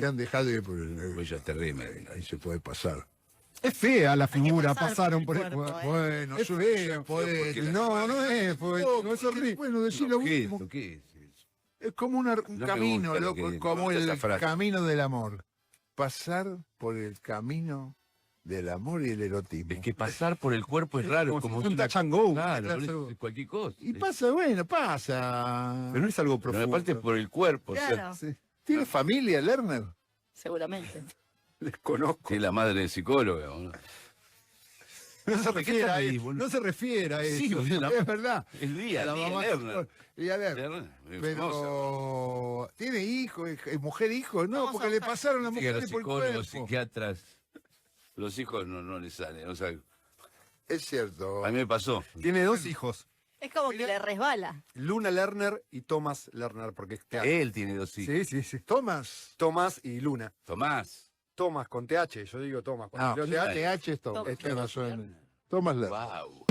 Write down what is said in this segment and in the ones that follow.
te han dejado ir por Huella terrible. ahí se puede pasar. Es fea la Hay que figura, pasar pasaron por por el el cuerpo, Bueno, Es eso fea, es poeta. porque No, no es poético, es horrible. Bueno, decir lo ¿Qué es mismo. esto? ¿Qué es eso? Es como un me camino, gusta lo loco, que- como me gusta el esa frase. camino del amor. Pasar por el camino del amor y el erotismo. Es que pasar por el cuerpo es raro, Como como si fuera un una- touch and go, Claro, una clase- es cualquier cosa. Y pasa, bueno, pasa. Pero no es algo Pero profundo. aparte por el cuerpo. O sea, Claro, Sí. ¿Tiene familia, Lerner? seguramente. Desconozco. que es la madre del psicólogo. ¿No? No se ¿Por qué refiere a estás ahí, eso. boludo? No se refiere a eso. Sí, boludo, Es verdad. El día, La el día, mamá Lerner. y a ver, Lerner, es famosa. pero ¿tiene hijos, mujer, hijos? No, Vamos porque a le buscar. pasaron a Sí, a mujeres los por el psicólogos, cuerpo. psiquiatras, los hijos no les salen. O sea, Es cierto. a mí me pasó. Tiene dos hijos, Es como que le resbala. Luna Lerner y Thomas Lerner, porque es teatro. Él tiene dos hijos. Sí, sí, sí. Tomás. Tomás y Luna. Tomás. Tomás con TH, yo digo Tomás. No, Cuando leo TH es Tomás. Tomás. Tiene razón. Tomás Lerner. Wow.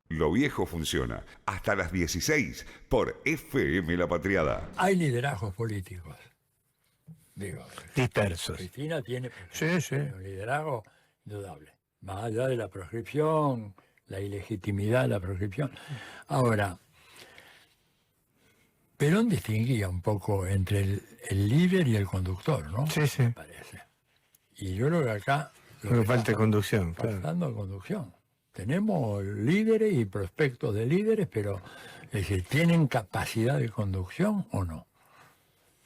Lo viejo funciona hasta las 16 por FM La Patriada. Hay liderazgos políticos. Digo, Dispersos. Cristina tiene Sí, sí. un liderazgo indudable. Más allá de la proscripción, la ilegitimidad de la proscripción. Ahora, Perón distinguía un poco entre el líder y el conductor, ¿no? Sí, sí. Me parece. Y yo creo que acá lo Lo que que falta está conducción, claro. faltando es conducción. Tenemos líderes y prospectos de líderes, pero es decir, ¿tienen capacidad de conducción o no?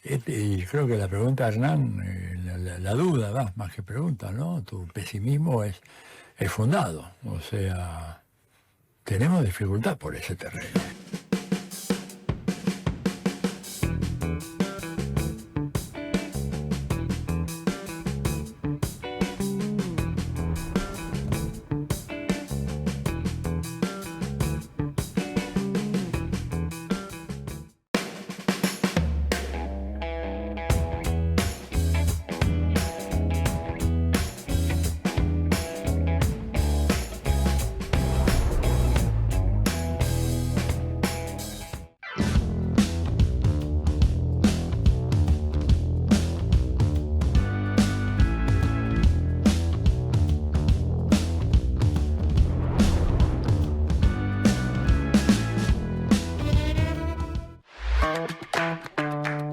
Y creo que la pregunta, Hernán, la duda, más que pregunta, ¿no? Tu pesimismo es fundado. O sea, tenemos dificultad por ese terreno.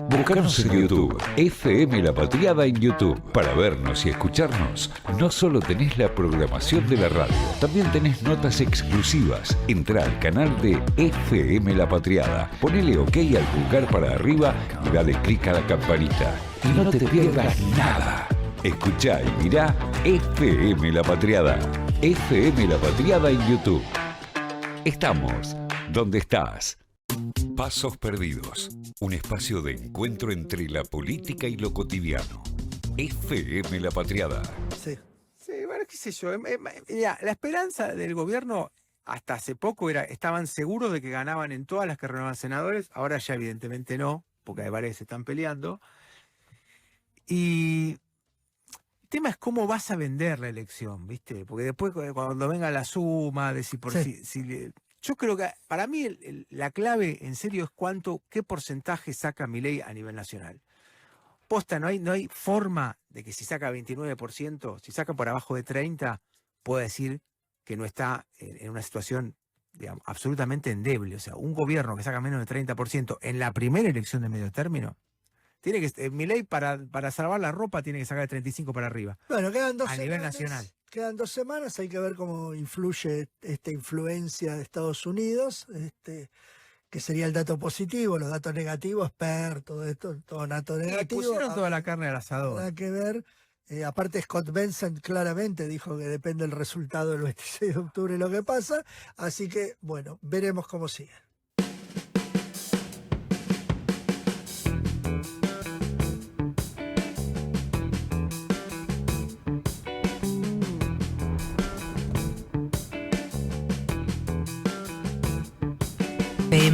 Buscanos en YouTube, FM La Patriada en YouTube. Para vernos y escucharnos, no solo tenés la programación de la radio, también tenés notas exclusivas. Entrá al canal de FM La Patriada, ponele OK al pulgar para arriba y dale clic a la campanita. Y no te pierdas nada. Escuchá y mirá FM La Patriada. FM La Patriada en YouTube. Estamos donde estás. Pasos Perdidos, un espacio de encuentro entre la política y lo cotidiano. FM La Patriada. Sí, bueno, qué sé yo. Mira, la esperanza del gobierno hasta hace poco estaban seguros de que ganaban en todas las que renovaban senadores. Ahora ya evidentemente no, porque hay varias que se están peleando. Y el tema es cómo vas a vender la elección, ¿viste? Porque después cuando venga la suma, de si por yo creo que para mí la clave en serio es qué porcentaje saca Milei a nivel nacional. Posta, no hay forma de que si saca 29%, si saca por abajo de 30%, pueda decir que no está en una situación, digamos, absolutamente endeble. O sea, un gobierno que saca menos de 30% en la primera elección de medio término, tiene que Milei para salvar la ropa tiene que sacar de 35 para arriba. Bueno, quedan dos A semanas. nivel nacional. Quedan 2 semanas, hay que ver cómo influye esta influencia de Estados Unidos, que sería el dato positivo, los datos negativos, todo esto, todo dato Y negativo. pusieron toda la carne al asador. Nada que ver. Aparte Scott Bessent claramente dijo que depende del resultado del 26 de octubre lo que pasa, así que bueno, veremos cómo sigue.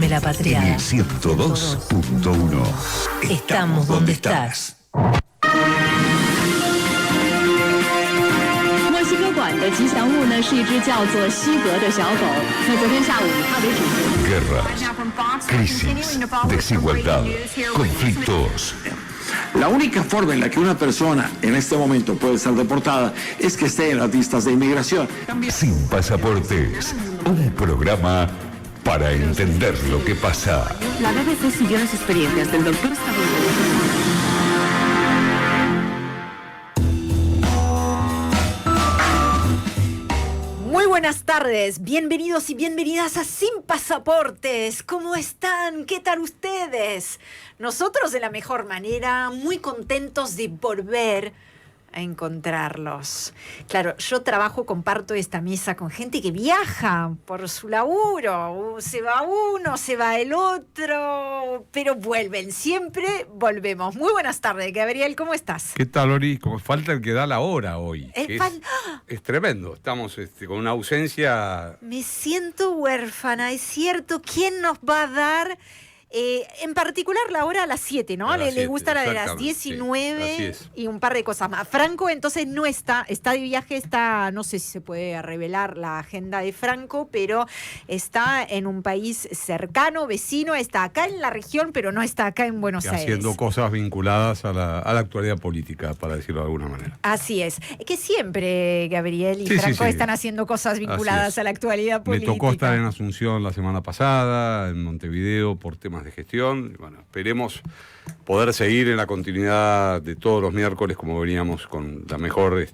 FM La En Patriada. el 102.1. Estamos donde estás. 墨西哥馆的吉祥物呢是一只叫做西格的小狗。那昨天下午它为主角。 Guerras, crisis, desigualdad, conflictos. La única forma en la que una persona en este momento puede ser deportada es que esté en las listas de inmigración. Sin pasaportes. Un programa para entender lo que pasa. La BBC siguió las experiencias del doctor estadounidense. Muy buenas tardes, bienvenidos y bienvenidas a Sin Pasaportes. ¿Cómo están? ¿Qué tal ustedes? Nosotros de la mejor manera, muy contentos de volver a encontrarlos. Claro, yo comparto esta mesa con gente que viaja por su laburo. Se va uno, se va el otro, pero vuelven, siempre volvemos. Muy buenas tardes, Gabriel, ¿cómo estás? ¿Qué tal, Ori? Como falta el que da la hora hoy. Que ¡Ah! es tremendo. Estamos con una ausencia. Me siento huérfana, es cierto. ¿Quién nos va a dar, en particular, la hora a las 7, ¿no? A las Le 7, gusta la de las exactamente, 19 sí, así es. y un par de cosas más. Franco, entonces, no está de viaje, no sé si se puede revelar la agenda de Franco, pero está en un país cercano, vecino, está acá en la región, pero no está acá en Buenos Aires. Haciendo cosas vinculadas a la actualidad política, para decirlo de alguna manera. Así es. Que siempre Gabriel y Sí, Franco sí. están haciendo cosas Así vinculadas es. a la actualidad Me política. tocó estar en Asunción la semana pasada, en Montevideo, por temas de gestión. Bueno, esperemos poder seguir en la continuidad de todos los miércoles como veníamos, con la mejor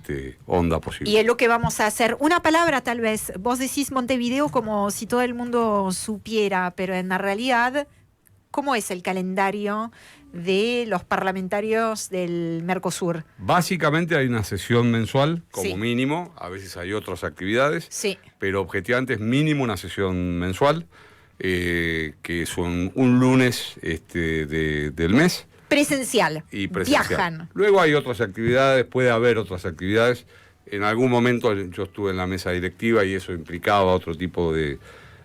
onda posible. Y es lo que vamos a hacer. Una palabra, tal vez. Vos decís Montevideo como si todo el mundo supiera, pero en la realidad, ¿cómo es el calendario de los parlamentarios del Mercosur? Básicamente hay una sesión mensual, como Sí. mínimo. A veces hay otras actividades. Sí. Pero objetivamente es mínimo una sesión mensual, que son un lunes del mes. Presencial. Y presencial. Viajan. Luego hay otras actividades, puede haber otras actividades. En algún momento yo estuve en la mesa directiva y eso implicaba otro tipo de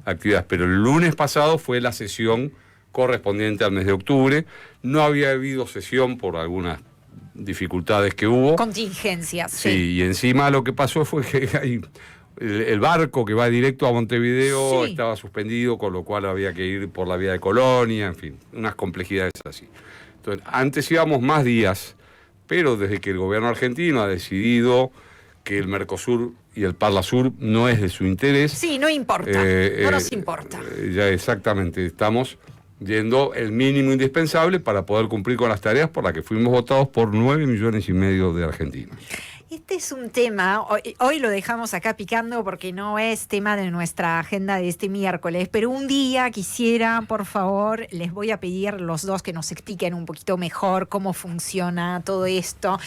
actividades. Pero el lunes pasado fue la sesión correspondiente al mes de octubre. No había habido sesión por algunas dificultades que hubo. Contingencias. Sí, Sí. y encima lo que pasó fue que el barco que va directo a Montevideo Sí. estaba suspendido, con lo cual había que ir por la vía de Colonia, en fin, unas complejidades así. Entonces, antes íbamos más días, pero desde que el gobierno argentino ha decidido que el Mercosur y el Parlasur no es de su interés. Sí, no importa. No nos importa. Ya exactamente, estamos yendo el mínimo indispensable para poder cumplir con las tareas por las que fuimos votados por 9,5 millones de argentinos. Este es un tema, hoy lo dejamos acá picando porque no es tema de nuestra agenda de este miércoles, pero un día quisiera, por favor, les voy a pedir los dos que nos expliquen un poquito mejor cómo funciona todo esto,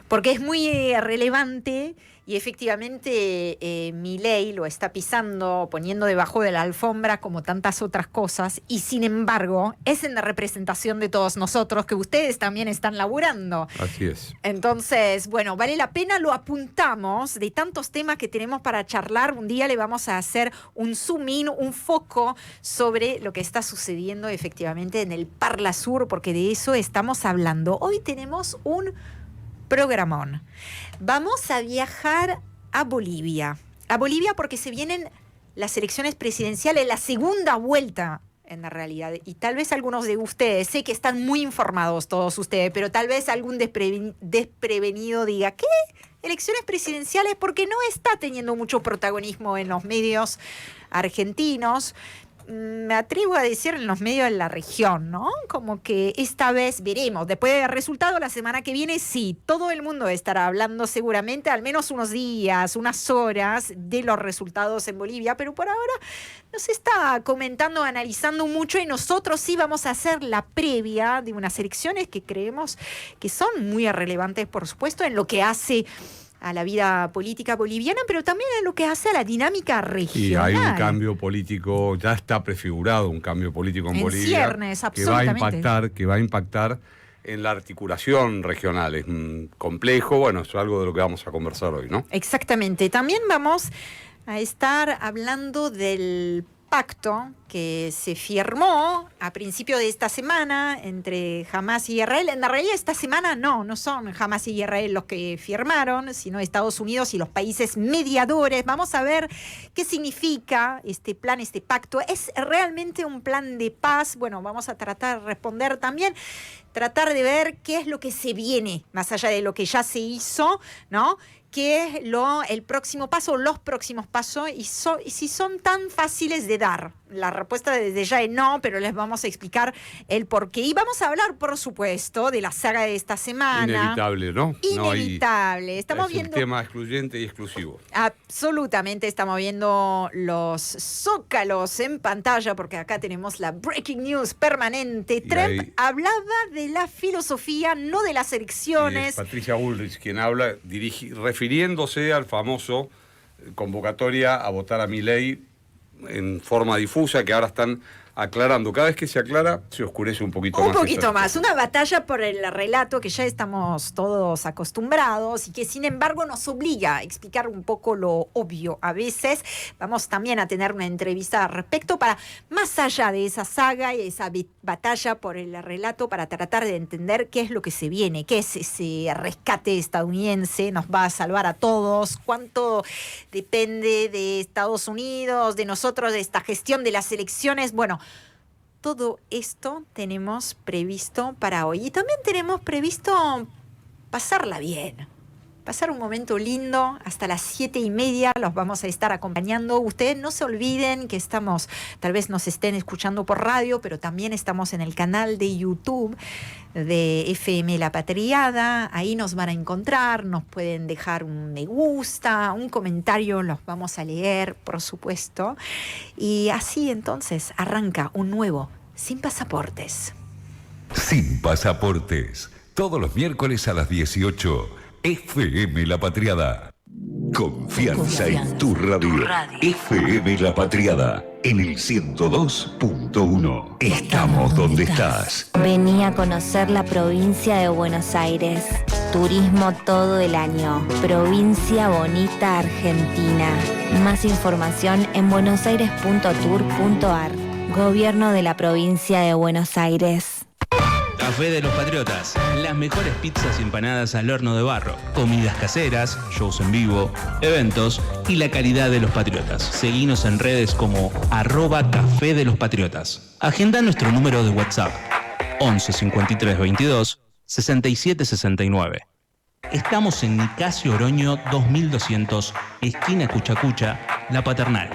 porque es muy relevante. Y efectivamente Milei lo está pisando, poniendo debajo de la alfombra como tantas otras cosas, y sin embargo es en la representación de todos nosotros que ustedes también están laburando. Así es. Entonces, bueno, vale la pena, lo apuntamos, de tantos temas que tenemos para charlar. Un día le vamos a hacer un zoom in, un foco sobre lo que está sucediendo efectivamente en el Parlasur, porque de eso estamos hablando. Hoy tenemos un programón. Vamos a viajar a Bolivia. A Bolivia porque se vienen las elecciones presidenciales, la segunda vuelta en la realidad. Y tal vez algunos de ustedes, sé que están muy informados todos ustedes, pero tal vez algún desprevenido diga, ¿qué? Elecciones presidenciales, porque no está teniendo mucho protagonismo en los medios argentinos. Me atrevo a decir en los medios de la región, ¿no? Como que esta vez veremos. Después del resultado, la semana que viene, sí, todo el mundo estará hablando seguramente al menos unos días, unas horas de los resultados en Bolivia, pero por ahora no se está comentando, analizando mucho, y nosotros sí vamos a hacer la previa de unas elecciones que creemos que son muy relevantes, por supuesto, en lo que hace a la vida política boliviana, pero también en lo que hace a la dinámica regional. Y hay un cambio político, ya está prefigurado un cambio político en Bolivia, ciernes, que va absolutamente. a impactar en la articulación regional. Es complejo, bueno, es algo de lo que vamos a conversar hoy, ¿no? Exactamente. También vamos a estar hablando del pacto que se firmó a principio de esta semana entre Hamas y Israel. En realidad esta semana no son Hamas y Israel los que firmaron, sino Estados Unidos y los países mediadores. Vamos a ver qué significa este plan, este pacto. ¿Es realmente un plan de paz? Bueno, vamos a tratar de responder también, tratar de ver qué es lo que se viene, más allá de lo que ya se hizo, ¿no? ¿Qué es el próximo paso, los próximos pasos, y si son tan fáciles de dar? La respuesta desde ya es no, pero les vamos a explicar el porqué. Y vamos a hablar, por supuesto, de la saga de esta semana. Inevitable, ¿no? Inevitable. Estamos es viendo un tema excluyente y exclusivo. Absolutamente, estamos viendo los zócalos en pantalla, porque acá tenemos la breaking news permanente. Trump hablaba de la filosofía, no de las elecciones. Y es Patricia Bullrich quien habla, refiriéndose al famoso convocatoria a votar a Milei en forma difusa, que ahora están aclarando. Cada vez que se aclara, se oscurece un poquito más. Un poquito más. Una batalla por el relato que ya estamos todos acostumbrados y que, sin embargo, nos obliga a explicar un poco lo obvio a veces. Vamos también a tener una entrevista al respecto para, más allá de esa saga y esa batalla por el relato, para tratar de entender qué es lo que se viene, qué es ese rescate estadounidense, nos va a salvar a todos, cuánto depende de Estados Unidos, de nosotros, de esta gestión de las elecciones. Bueno, todo esto tenemos previsto para hoy. Y también tenemos previsto pasarla bien. Pasar un momento lindo hasta las 7:30. Los vamos a estar acompañando. Ustedes no se olviden que estamos, tal vez nos estén escuchando por radio, pero también estamos en el canal de YouTube de FM La Patriada. Ahí nos van a encontrar, nos pueden dejar un me gusta, un comentario, los vamos a leer, por supuesto. Y así entonces arranca un nuevo Sin Pasaportes. Sin Pasaportes. Todos los miércoles a las 18. FM La Patriada. Confianza en tu radio. FM La Patriada. En el 102.1. Estamos donde estás. Vení a conocer la provincia de Buenos Aires. Turismo todo el año. Provincia bonita Argentina. Más información en buenosaires.tour.ar. Gobierno de la provincia de Buenos Aires. Café de los Patriotas, las mejores pizzas y empanadas al horno de barro, comidas caseras, shows en vivo, eventos y la calidad de los patriotas. Seguinos en redes como @Café de los Patriotas. Agenda nuestro número de WhatsApp 11 53 22 67 69. Estamos en Nicasio Oroño 2200, esquina Cuchacucha, La Paternal.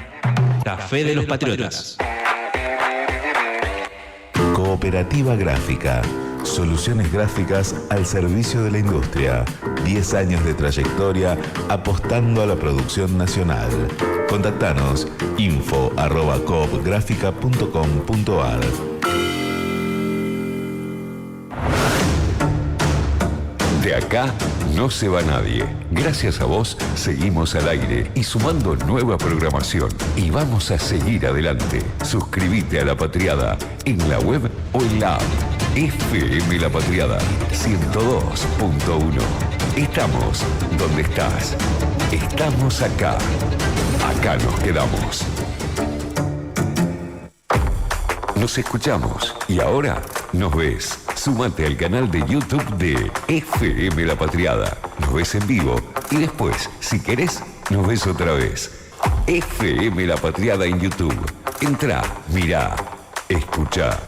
Café de los Patriotas. Cooperativa Gráfica. Soluciones gráficas al servicio de la industria. 10 años de trayectoria apostando a la producción nacional. Contactanos info@coopgrafica.com.ar. De acá no se va nadie. Gracias a vos seguimos al aire y sumando nueva programación. Y vamos a seguir adelante. Suscríbete a La Patriada en la web o en la app. FM La Patriada 102.1. Estamos donde estás. Estamos acá. Acá nos quedamos. Nos escuchamos y ahora nos ves. Súmate al canal de YouTube de FM La Patriada. Nos ves en vivo y después, si querés, nos ves otra vez. FM La Patriada en YouTube. Entrá, mirá, escuchá.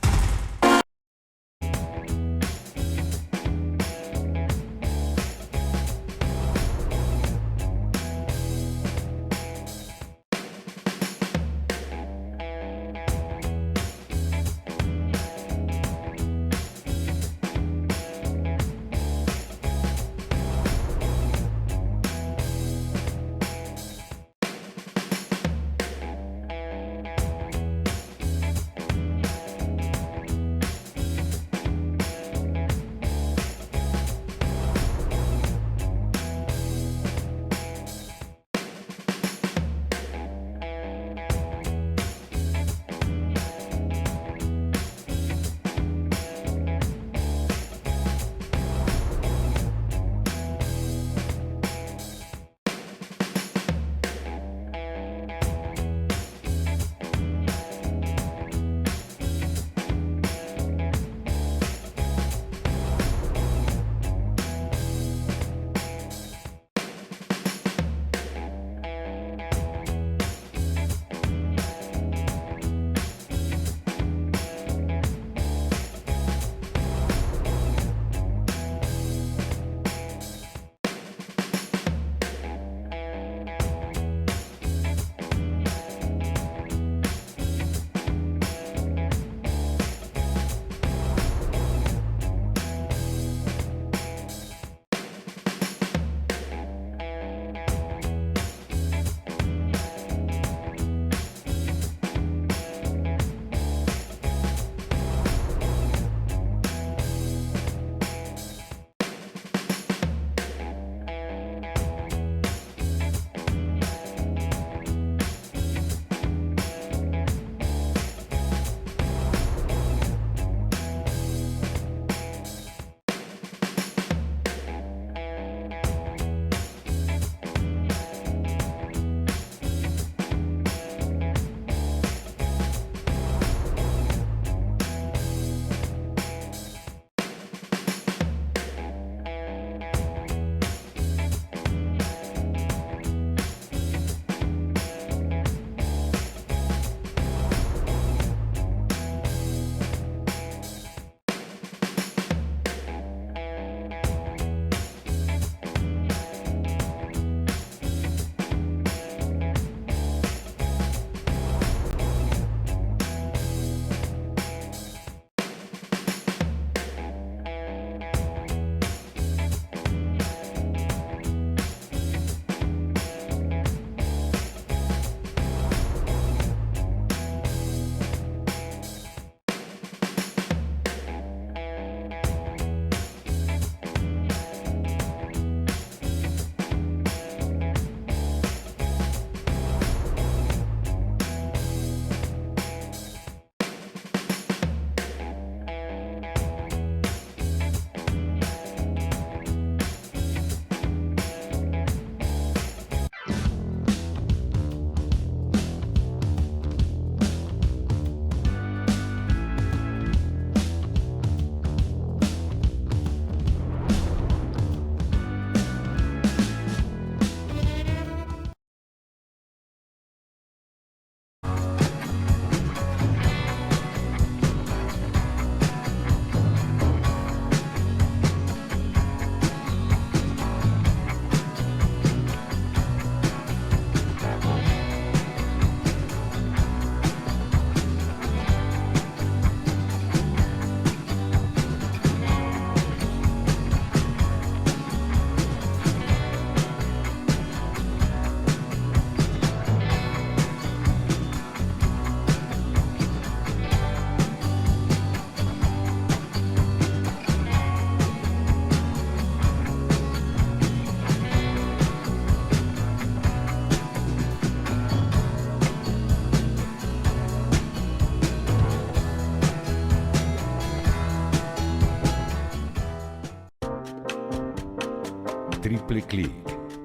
Triple Click.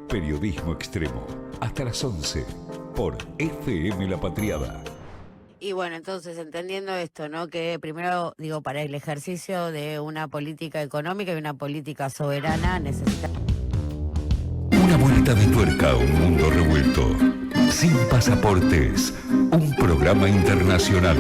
Periodismo extremo. Hasta las 11 por FM La Patriada. Y bueno, entonces, entendiendo esto, ¿no? Que primero, digo, para el ejercicio de una política económica y una política soberana necesita... Una vuelta de tuerca a un mundo revuelto. Sin pasaportes. Un programa internacional.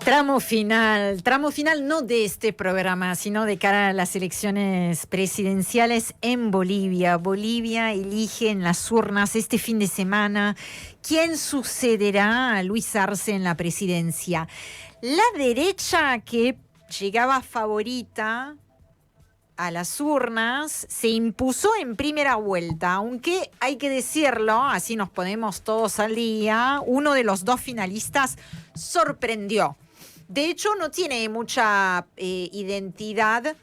Tramo final no de este programa, sino de cara a las elecciones presidenciales en Bolivia. Bolivia elige en las urnas este fin de semana quién sucederá a Luis Arce en la presidencia. La derecha, que llegaba favorita a las urnas, se impuso en primera vuelta, aunque hay que decirlo, así nos ponemos todos al día, uno de los dos finalistas sorprendió. De hecho, no tiene mucha identidad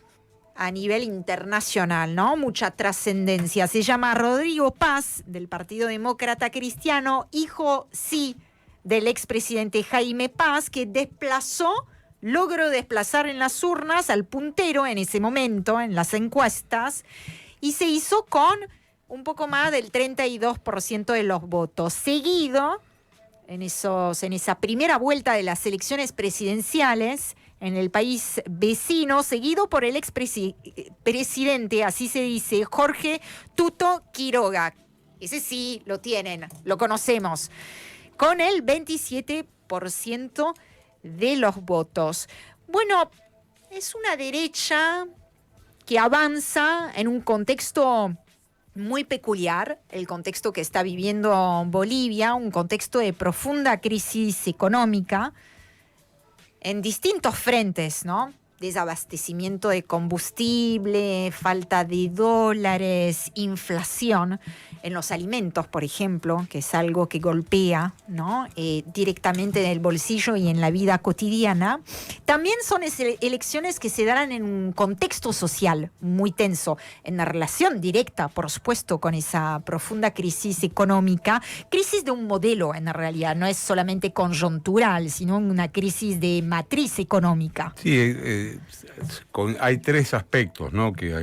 a nivel internacional, ¿no? Mucha trascendencia. Se llama Rodrigo Paz, del Partido Demócrata Cristiano, hijo, sí, del expresidente Jaime Paz, que logró desplazar en las urnas al puntero en ese momento, en las encuestas, y se hizo con un poco más del 32% de los votos. Seguido, en esa primera vuelta de las elecciones presidenciales en el país vecino, seguido por el expresidente, así se dice, Jorge Tuto Quiroga. Ese sí lo tienen, lo conocemos, con el 27% de los votos. Bueno, es una derecha que avanza en un contexto muy peculiar, el contexto que está viviendo Bolivia, un contexto de profunda crisis económica en distintos frentes, ¿no? Desabastecimiento de combustible, falta de dólares, inflación en los alimentos, por ejemplo, que es algo que golpea, ¿no? Directamente en el bolsillo y en la vida cotidiana. También son elecciones que se darán en un contexto social muy tenso, en relación directa, por supuesto, con esa profunda crisis económica, crisis de un modelo en realidad, no es solamente conjuntural, sino una crisis de matriz económica. Sí, hay tres aspectos, ¿no? que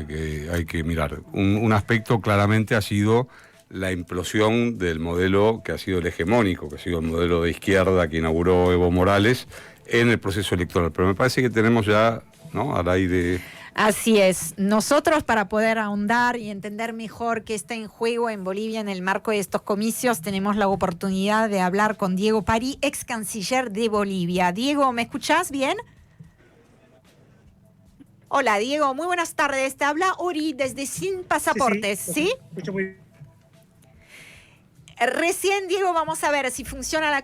hay que mirar. Un aspecto claramente ha sido la implosión del modelo que ha sido el hegemónico, que ha sido el modelo de izquierda que inauguró Evo Morales en el proceso electoral. Pero me parece que tenemos ya, ¿no?, al aire... Así es. Nosotros, para poder ahondar y entender mejor qué está en juego en Bolivia en el marco de estos comicios, tenemos la oportunidad de hablar con Diego Pari, ex canciller de Bolivia. Diego, ¿me escuchás bien? Hola, Diego, muy buenas tardes. Te habla Ori desde Sin Pasaportes, ¿sí? Escucho muy bien. Recién, Diego, vamos a ver si funciona la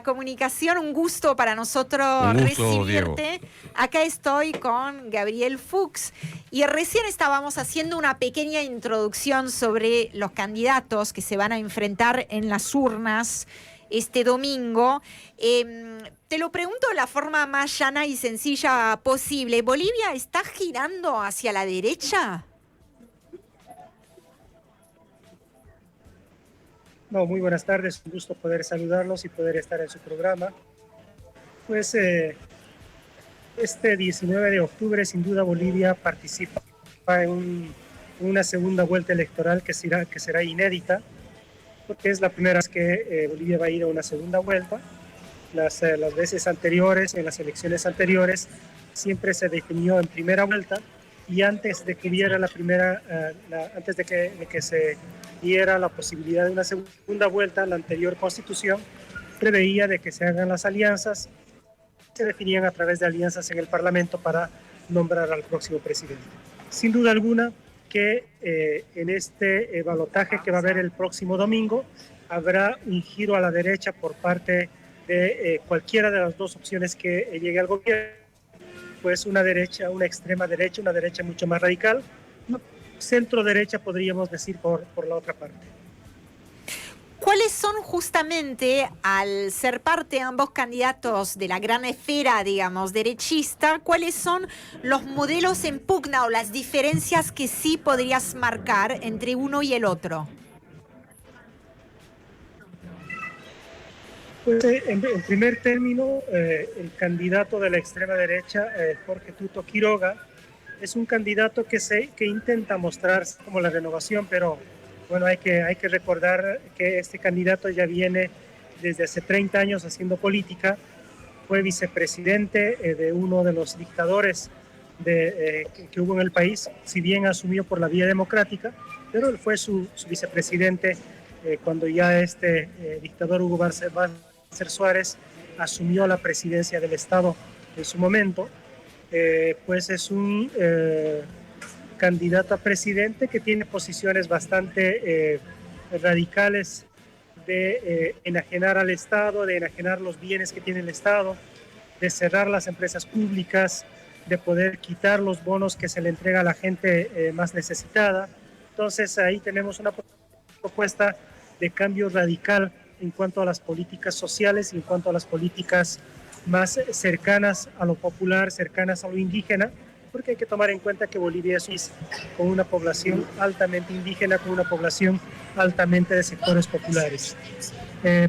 comunicación. Un gusto para nosotros recibirte. Diego. Acá estoy con Gabriel Fuchs y recién estábamos haciendo una pequeña introducción sobre los candidatos que se van a enfrentar en las urnas este domingo. Te lo pregunto de la forma más llana y sencilla posible. ¿Bolivia está girando hacia la derecha? No, muy buenas tardes, un gusto poder saludarlos y poder estar en su programa. Pues este 19 de octubre, sin duda, Bolivia participa en una segunda vuelta electoral que será inédita, porque es la primera vez que Bolivia va a ir a una segunda vuelta. Las veces anteriores, en las elecciones anteriores, siempre se definió en primera vuelta, y antes de que hubiera antes de que se diera la posibilidad de una segunda vuelta, la anterior constitución preveía de que se hagan las alianzas, se definían a través de alianzas en el Parlamento para nombrar al próximo presidente. Sin duda alguna que en este balotaje que va a haber el próximo domingo habrá un giro a la derecha por parte de cualquiera de las dos opciones que llegue al gobierno, pues una extrema derecha, una derecha mucho más radical, centro derecha podríamos decir por la otra parte. ¿Cuáles son justamente, al ser parte ambos candidatos de la gran esfera, digamos, derechista, cuáles son los modelos en pugna o las diferencias que sí podrías marcar entre uno y el otro? Pues en primer término, el candidato de la extrema derecha, Jorge Tuto Quiroga, es un candidato que intenta mostrarse como la renovación, pero bueno, hay que recordar que este candidato ya viene desde hace 30 años haciendo política, fue vicepresidente de uno de los dictadores que hubo en el país, si bien asumió por la vía democrática, pero él fue su vicepresidente cuando ya este dictador Hugo Bárcer Suárez asumió la presidencia del Estado en su momento. Pues es un candidato a presidente que tiene posiciones bastante radicales de enajenar al Estado, de enajenar los bienes que tiene el Estado, de cerrar las empresas públicas, de poder quitar los bonos que se le entrega a la gente más necesitada. Entonces ahí tenemos una propuesta de cambio radical en cuanto a las políticas sociales y en cuanto a las políticas más cercanas a lo popular, cercanas a lo indígena, porque hay que tomar en cuenta que Bolivia es un país con una población altamente indígena, con una población altamente de sectores populares.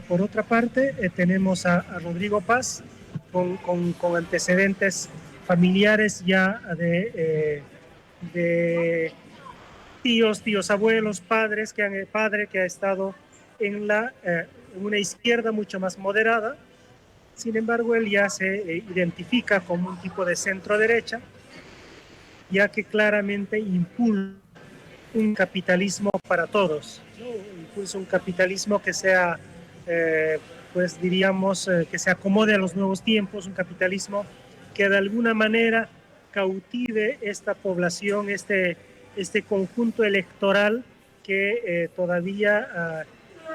Por otra parte, tenemos a Rodrigo Paz, con antecedentes familiares ya de tíos, abuelos, padre que ha estado en una izquierda mucho más moderada. Sin embargo, él ya se identifica como un tipo de centro derecha, ya que claramente impulsa un capitalismo para todos, ¿no? Impulsa un capitalismo que sea, pues diríamos, que se acomode a los nuevos tiempos, un capitalismo que de alguna manera cautive esta población, este conjunto electoral que todavía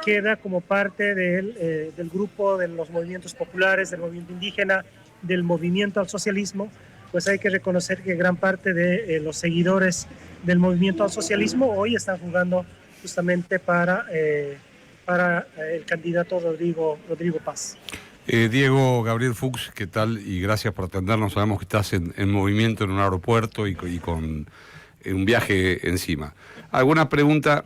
queda como parte del grupo de los movimientos populares, del movimiento indígena, del movimiento al socialismo. Pues hay que reconocer que gran parte de los seguidores del movimiento al socialismo hoy están jugando justamente para el candidato Rodrigo Paz. Diego Gabriel Fuchs, ¿qué tal? Y gracias por atendernos. Sabemos que estás en movimiento en un aeropuerto y con un viaje encima. ¿Alguna pregunta?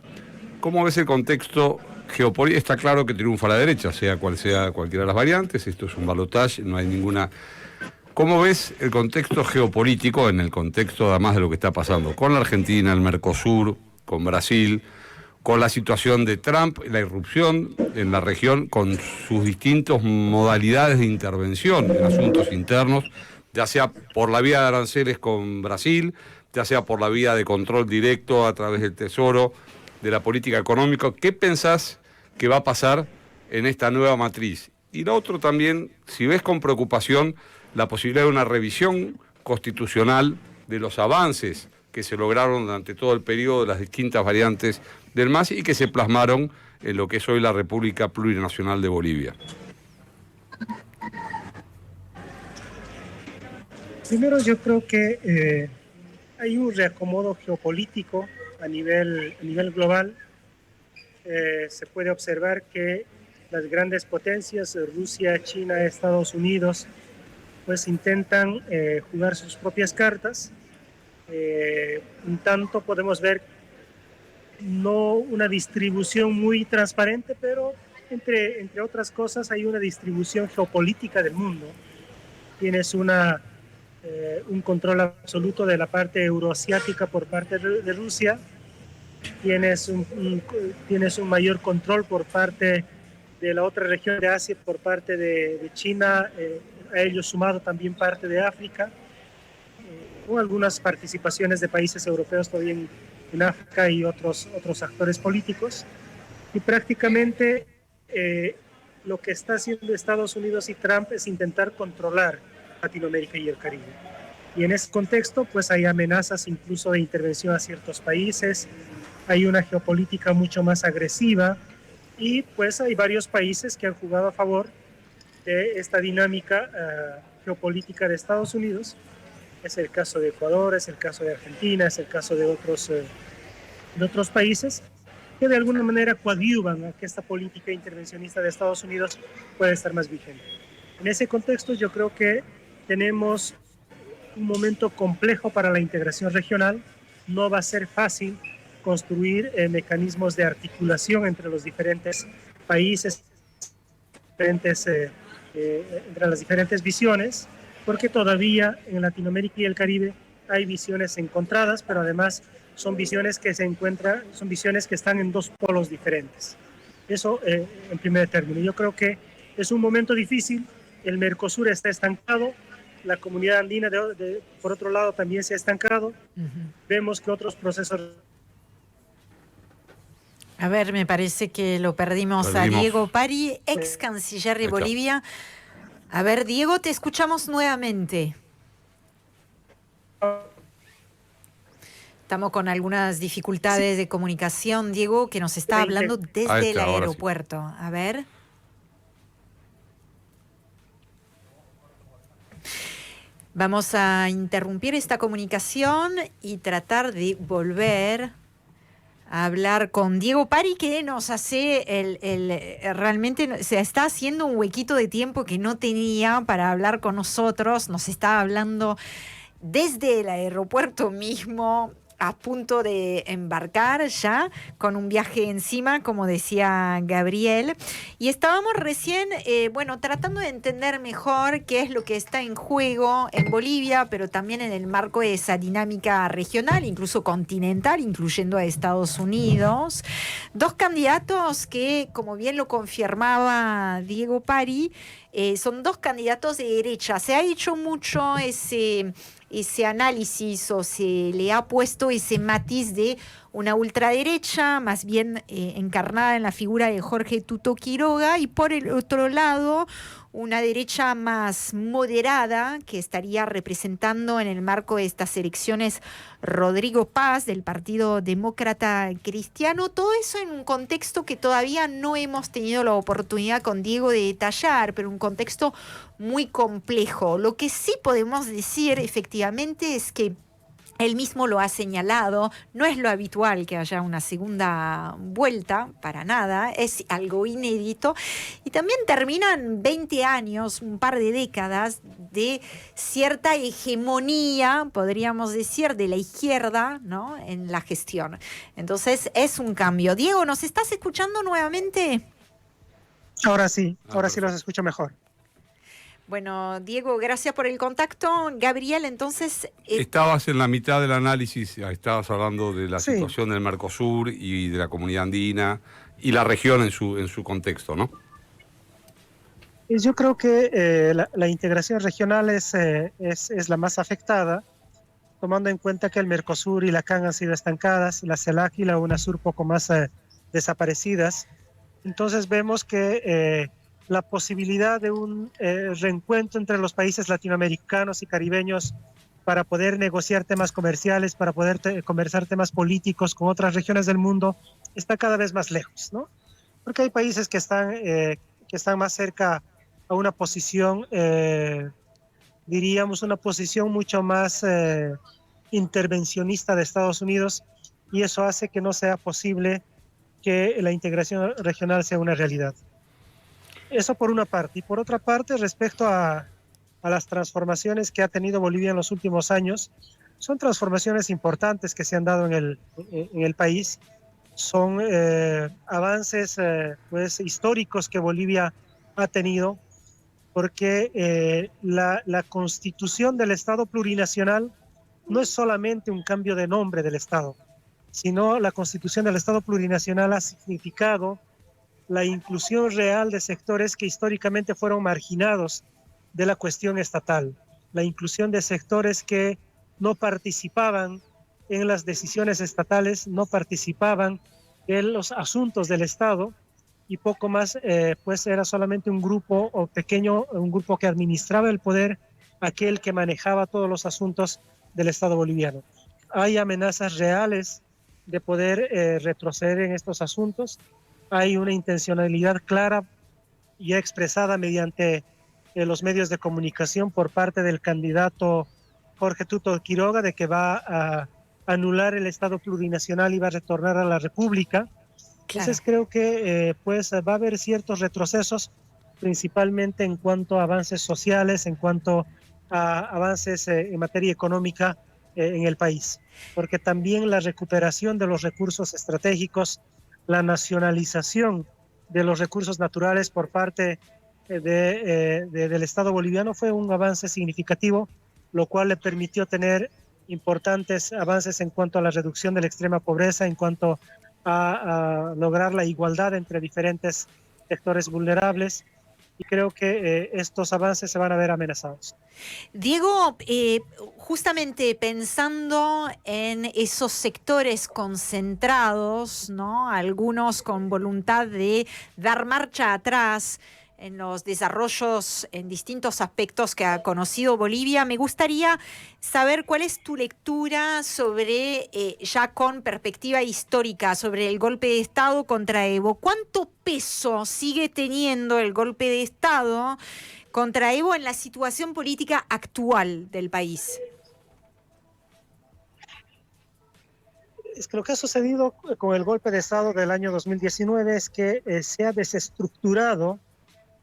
¿Cómo ves el contexto geopolítico? Está claro que triunfa la derecha, sea cual sea cualquiera de las variantes. Esto es un balotaje, no hay ninguna... ¿Cómo ves el contexto geopolítico en el contexto además de lo que está pasando con la Argentina, el Mercosur, con Brasil, con la situación de Trump, la irrupción en la región, con sus distintas modalidades de intervención en asuntos internos, ya sea por la vía de aranceles con Brasil, ya sea por la vía de control directo a través del Tesoro, de la política económica? ¿Qué pensás que va a pasar en esta nueva matriz? Y lo otro también, si ves con preocupación la posibilidad de una revisión constitucional de los avances que se lograron durante todo el periodo de las distintas variantes del MAS y que se plasmaron en lo que es hoy la República Plurinacional de Bolivia. Primero, yo creo que hay un reacomodo geopolítico a nivel global. Se puede observar que las grandes potencias, Rusia, China, Estados Unidos, pues intentan jugar sus propias cartas. Un tanto podemos ver no una distribución muy transparente, pero entre otras cosas hay una distribución geopolítica del mundo. Tienes un control absoluto de la parte euroasiática por parte de Rusia, tienes un mayor control por parte de la otra región de Asia por parte de China, a ello sumado también parte de África, con algunas participaciones de países europeos todavía en África y otros actores políticos. Y prácticamente lo que está haciendo Estados Unidos y Trump es intentar controlar Latinoamérica y el Caribe. Y en ese contexto, pues hay amenazas incluso de intervención a ciertos países, hay una geopolítica mucho más agresiva y pues hay varios países que han jugado a favor de esta dinámica geopolítica de Estados Unidos. Es el caso de Ecuador, es el caso de Argentina, es el caso de otros países que de alguna manera coadyuvan a que esta política intervencionista de Estados Unidos pueda estar más vigente. En ese contexto yo creo que tenemos un momento complejo para la integración regional. No va a ser fácil construir mecanismos de articulación entre los diferentes países entre las diferentes visiones, porque todavía en Latinoamérica y el Caribe hay visiones encontradas, pero además son visiones que son visiones que están en dos polos diferentes. Eso en primer término. Yo creo que es un momento difícil, el Mercosur está estancado, la comunidad andina por otro lado también se ha estancado. Vemos que otros procesos... A ver, me parece que lo perdimos a Diego Pari, ex canciller de Bolivia. A ver, Diego, te escuchamos nuevamente. Estamos con algunas dificultades de comunicación, Diego, que nos está hablando desde el aeropuerto. A ver. Vamos a interrumpir esta comunicación y tratar de volver a hablar con Diego Pari, que nos hace realmente se está haciendo un huequito de tiempo que no tenía para hablar con nosotros. Nos está hablando desde el aeropuerto mismo, a punto de embarcar ya, con un viaje encima, como decía Gabriel. Y estábamos recién, tratando de entender mejor qué es lo que está en juego en Bolivia, pero también en el marco de esa dinámica regional, incluso continental, incluyendo a Estados Unidos. Dos candidatos que, como bien lo confirmaba Diego Pari, son dos candidatos de derecha. Se ha hecho mucho ese análisis, o se le ha puesto ese matiz de una ultraderecha, más bien encarnada en la figura de Jorge Tuto Quiroga, y por el otro lado una derecha más moderada que estaría representando en el marco de estas elecciones Rodrigo Paz del Partido Demócrata Cristiano. Todo eso en un contexto que todavía no hemos tenido la oportunidad con Diego de detallar, pero un contexto muy complejo. Lo que sí podemos decir efectivamente es que él mismo lo ha señalado, no es lo habitual que haya una segunda vuelta, para nada, es algo inédito, y también terminan 20 años, un par de décadas de cierta hegemonía, podríamos decir, de la izquierda, ¿no?, en la gestión. Entonces es un cambio. Diego, ¿nos estás escuchando nuevamente? Ahora sí los escucho mejor. Bueno, Diego, gracias por el contacto. Gabriel, entonces... Estabas en la mitad del análisis, estabas hablando de la situación del Mercosur y de la comunidad andina y la región en su contexto, ¿no? Yo creo que la integración regional es la más afectada, tomando en cuenta que el Mercosur y la CAN han sido estancadas, la CELAC y la UNASUR poco más desaparecidas. Entonces vemos que... la posibilidad de un reencuentro entre los países latinoamericanos y caribeños para poder negociar temas comerciales, para poder conversar temas políticos con otras regiones del mundo, está cada vez más lejos, ¿no? Porque hay países que están más cerca a una posición, diríamos, una posición mucho más intervencionista de Estados Unidos, y eso hace que no sea posible que la integración regional sea una realidad. Eso por una parte. Y por otra parte, respecto a las transformaciones que ha tenido Bolivia en los últimos años, son transformaciones importantes que se han dado en el país. Son avances históricos que Bolivia ha tenido, porque la constitución del Estado plurinacional no es solamente un cambio de nombre del Estado, sino la constitución del Estado plurinacional ha significado la inclusión real de sectores que históricamente fueron marginados de la cuestión estatal, la inclusión de sectores que no participaban en las decisiones estatales, no participaban en los asuntos del Estado, y poco más, pues era solamente un grupo o pequeño, un grupo que administraba el poder, aquel que manejaba todos los asuntos del Estado boliviano. Hay amenazas reales de poder retroceder en estos asuntos. Hay una intencionalidad clara y expresada mediante los medios de comunicación por parte del candidato Jorge Tuto Quiroga de que va a anular el Estado plurinacional y va a retornar a la República. Entonces creo que va a haber ciertos retrocesos, principalmente en cuanto a avances sociales, en cuanto a avances en materia económica en el país, porque también la recuperación de los recursos estratégicos, la nacionalización de los recursos naturales por parte del Estado boliviano fue un avance significativo, lo cual le permitió tener importantes avances en cuanto a la reducción de la extrema pobreza, en cuanto a lograr la igualdad entre diferentes sectores vulnerables, y creo que estos avances se van a ver amenazados. Diego, justamente pensando en esos sectores concentrados, ¿no? Algunos con voluntad de dar marcha atrás en los desarrollos en distintos aspectos que ha conocido Bolivia, me gustaría saber cuál es tu lectura sobre, ya con perspectiva histórica, sobre el golpe de Estado contra Evo. ¿Cuánto peso sigue teniendo el golpe de Estado contra Evo en la situación política actual del país? Es que lo que ha sucedido con el golpe de Estado del año 2019 es que se ha desestructurado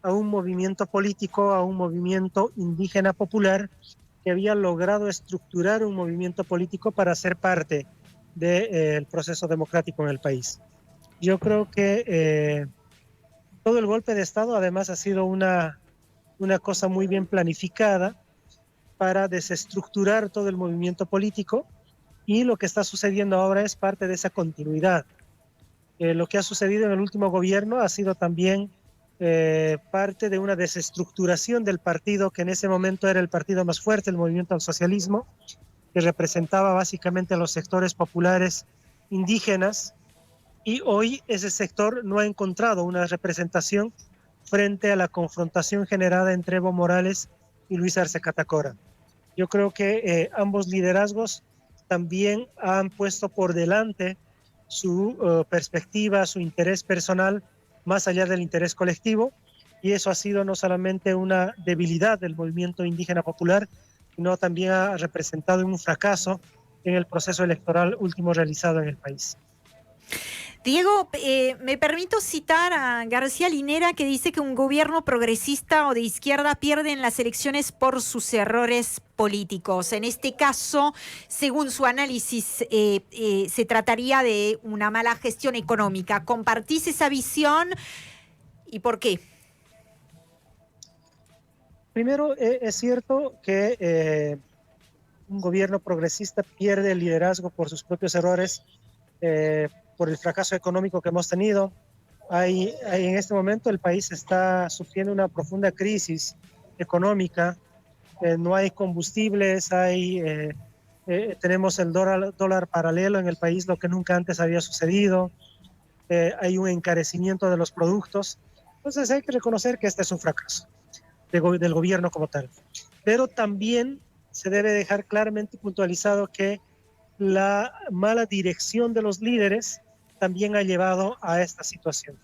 a un movimiento político, a un movimiento indígena popular que había logrado estructurar un movimiento político para ser parte del proceso democrático en el país. Yo creo que todo el golpe de Estado además ha sido una cosa muy bien planificada para desestructurar todo el movimiento político, y lo que está sucediendo ahora es parte de esa continuidad. Lo que ha sucedido en el último gobierno ha sido también parte de una desestructuración del partido que en ese momento era el partido más fuerte, el Movimiento al Socialismo, que representaba básicamente a los sectores populares indígenas, y hoy ese sector no ha encontrado una representación frente a la confrontación generada entre Evo Morales y Luis Arce Catacora. Yo creo que ambos liderazgos también han puesto por delante su perspectiva, su interés personal, más allá del interés colectivo, y eso ha sido no solamente una debilidad del movimiento indígena popular, sino también ha representado un fracaso en el proceso electoral último realizado en el país. Diego, me permito citar a García Linera, que dice que un gobierno progresista o de izquierda pierde en las elecciones por sus errores políticos. En este caso, según su análisis, se trataría de una mala gestión económica. ¿Compartís esa visión y por qué? Primero, es cierto que un gobierno progresista pierde el liderazgo por sus propios errores, por el fracaso económico que hemos tenido. En este momento el país está sufriendo una profunda crisis económica. No hay combustibles, tenemos el dólar paralelo en el país, lo que nunca antes había sucedido. Hay un encarecimiento de los productos. Entonces hay que reconocer que este es un fracaso del gobierno como tal. Pero también se debe dejar claramente puntualizado que la mala dirección de los líderes también ha llevado a esta situación.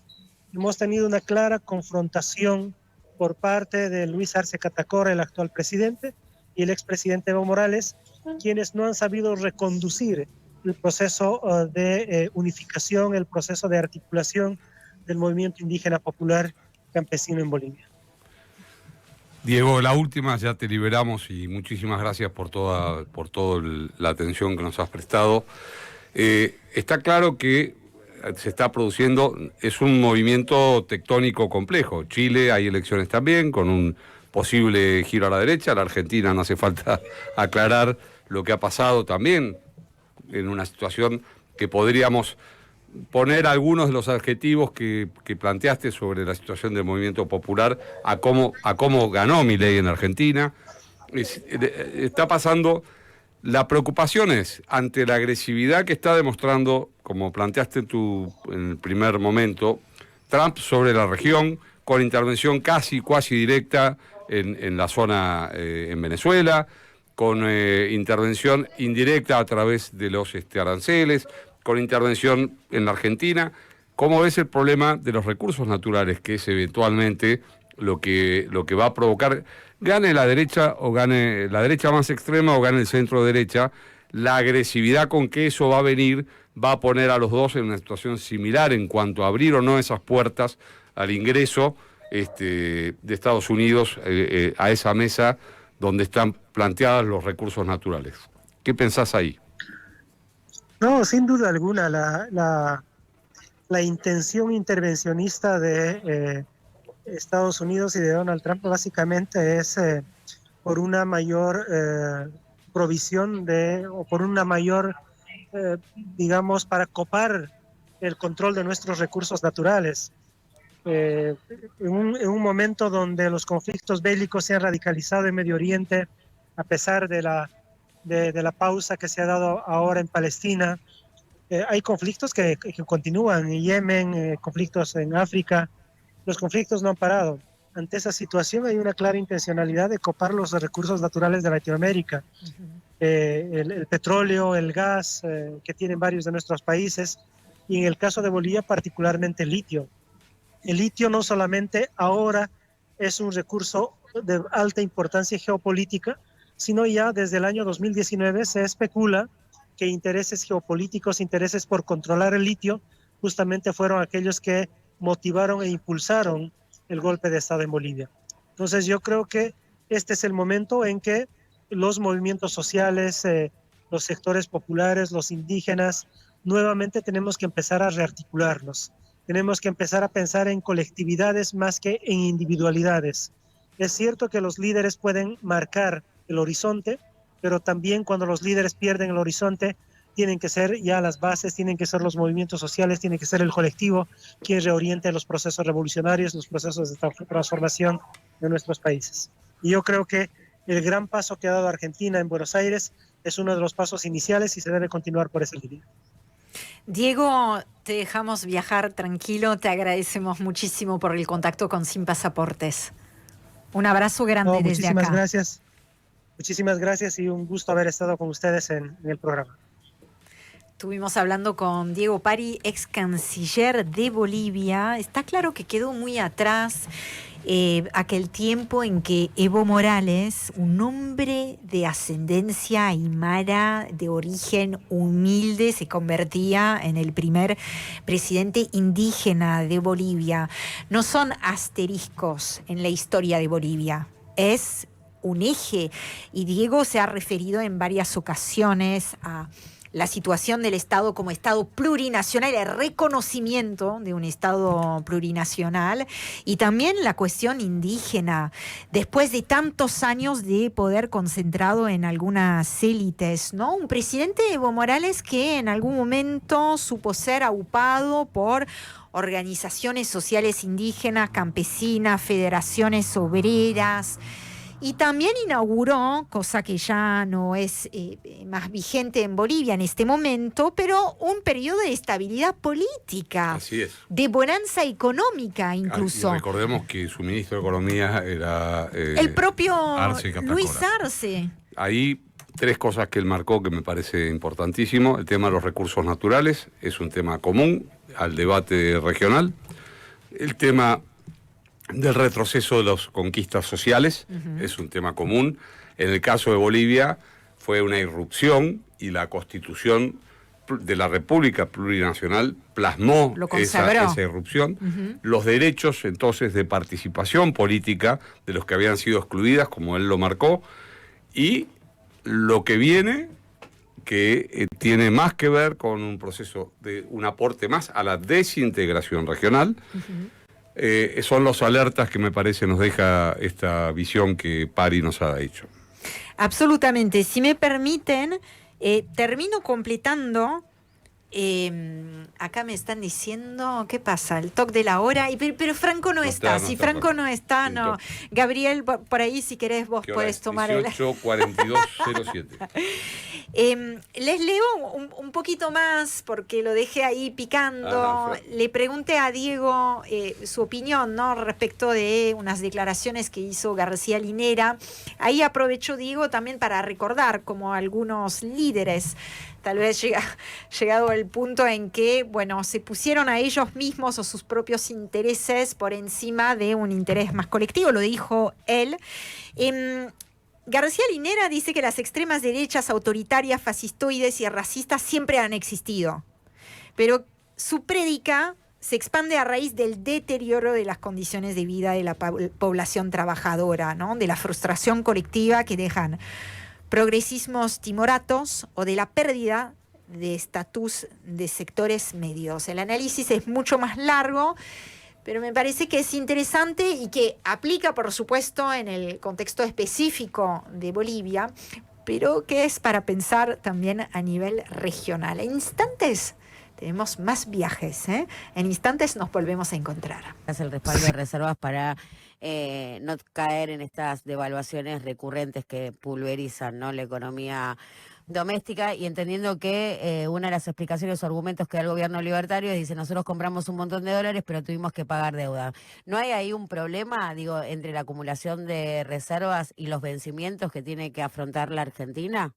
Hemos tenido una clara confrontación por parte de Luis Arce Catacora, el actual presidente, y el expresidente Evo Morales, quienes no han sabido reconducir el proceso de unificación, el proceso de articulación del movimiento indígena popular campesino en Bolivia. Diego, la última, ya te liberamos y muchísimas gracias por toda la atención que nos has prestado. Está claro que se está produciendo, es un movimiento tectónico complejo. Chile, hay elecciones también, con un posible giro a la derecha. La Argentina, no hace falta aclarar lo que ha pasado también, en una situación que podríamos poner algunos de los adjetivos que planteaste sobre la situación del movimiento popular a cómo ganó Milei en Argentina. Está pasando. La preocupación es, ante la agresividad que está demostrando, como planteaste en el primer momento, Trump sobre la región, con intervención cuasi directa en la zona en Venezuela, con intervención indirecta a través de los aranceles, con intervención en la Argentina. ¿Cómo ves el problema de los recursos naturales, que es eventualmente lo que va a provocar, gane la derecha o gane la derecha más extrema o gane el centro derecha? La agresividad con que eso va a venir va a poner a los dos en una situación similar en cuanto a abrir o no esas puertas al ingreso de Estados Unidos a esa mesa donde están planteados los recursos naturales. ¿Qué pensás ahí? No, sin duda alguna, la intención intervencionista de Estados Unidos y de Donald Trump básicamente es por una mayor provisión o por una mayor, digamos, para copar el control de nuestros recursos naturales. En un momento donde los conflictos bélicos se han radicalizado en Medio Oriente, a pesar de la pausa que se ha dado ahora en Palestina, hay conflictos que continúan en Yemen, conflictos en África. Los conflictos no han parado. Ante esa situación hay una clara intencionalidad de copar los recursos naturales de Latinoamérica. El petróleo, el gas que tienen varios de nuestros países, y en el caso de Bolivia particularmente el litio. El litio no solamente ahora es un recurso de alta importancia geopolítica, sino ya desde el año 2019 se especula que intereses geopolíticos, intereses por controlar el litio, justamente fueron aquellos que motivaron e impulsaron el golpe de Estado en Bolivia. Entonces yo creo que este es el momento en que los movimientos sociales, los sectores populares, los indígenas, nuevamente tenemos que empezar a rearticularnos. Tenemos que empezar a pensar en colectividades más que en individualidades. Es cierto que los líderes pueden marcar el horizonte, pero también cuando los líderes pierden el horizonte, tienen que ser ya las bases, tienen que ser los movimientos sociales, tiene que ser el colectivo quien reoriente los procesos revolucionarios, los procesos de transformación de nuestros países. Y yo creo que el gran paso que ha dado Argentina en Buenos Aires es uno de los pasos iniciales y se debe continuar por esa línea. Diego, te dejamos viajar tranquilo, te agradecemos muchísimo por el contacto con Sin Pasaportes. Un abrazo grande desde acá. Muchísimas gracias y un gusto haber estado con ustedes en el programa. Estuvimos hablando con Diego Pari, ex canciller de Bolivia. Está claro que quedó muy atrás aquel tiempo en que Evo Morales, un hombre de ascendencia aymara, de origen humilde, se convertía en el primer presidente indígena de Bolivia. No son asteriscos en la historia de Bolivia, es un eje. Y Diego se ha referido en varias ocasiones a la situación del Estado como Estado plurinacional, el reconocimiento de un Estado plurinacional, y también la cuestión indígena, después de tantos años de poder concentrado en algunas élites, ¿no? Un presidente Evo Morales que en algún momento supo ser aupado por organizaciones sociales indígenas, campesinas, federaciones obreras. Y también inauguró, cosa que ya no es más vigente en Bolivia en este momento, pero un periodo de estabilidad política. Así es. De bonanza económica incluso. Y recordemos que su ministro de Economía era el propio Arce Catacora. Luis Arce. Ahí tres cosas que él marcó que me parece importantísimo. El tema de los recursos naturales es un tema común al debate regional. El tema del retroceso de las conquistas sociales, es un tema común. En el caso de Bolivia fue una irrupción y la Constitución de la República Plurinacional plasmó esa irrupción. Los derechos entonces de participación política de los que habían sido excluidas, como él lo marcó, y lo que viene, que tiene más que ver con un proceso de un aporte más a la desintegración regional. Son los alertas que me parece nos deja esta visión que Pari nos ha hecho. Absolutamente. Si me permiten, termino completando. Acá me están diciendo, ¿qué pasa? El toque de la hora, pero Franco no está. Si Franco no está, no. Gabriel, por ahí si querés vos podés tomar 18:42:07. Les leo un poquito más porque lo dejé ahí picando. Le pregunté a Diego su opinión, ¿no?, respecto de unas declaraciones que hizo García Linera. Ahí aprovechó Diego también para recordar como algunos líderes, tal vez llegado el punto en que, bueno, se pusieron a ellos mismos o sus propios intereses por encima de un interés más colectivo, lo dijo él. García Linera dice que las extremas derechas autoritarias, fascistoides y racistas siempre han existido, pero su prédica se expande a raíz del deterioro de las condiciones de vida de la población trabajadora, ¿no?, de la frustración colectiva que dejan progresismos timoratos o de la pérdida de estatus de sectores medios. El análisis es mucho más largo, Pero me parece que es interesante y que aplica, por supuesto, en el contexto específico de Bolivia, pero que es para pensar también a nivel regional. En instantes tenemos más viajes, ¿eh? En instantes nos volvemos a encontrar. Es el respaldo de reservas para no caer en estas devaluaciones recurrentes que pulverizan, ¿no?, la economía doméstica, y entendiendo que una de las explicaciones o argumentos que da el gobierno libertario dice: nosotros compramos un montón de dólares pero tuvimos que pagar deuda. ¿No hay ahí un problema, digo, entre la acumulación de reservas y los vencimientos que tiene que afrontar la Argentina?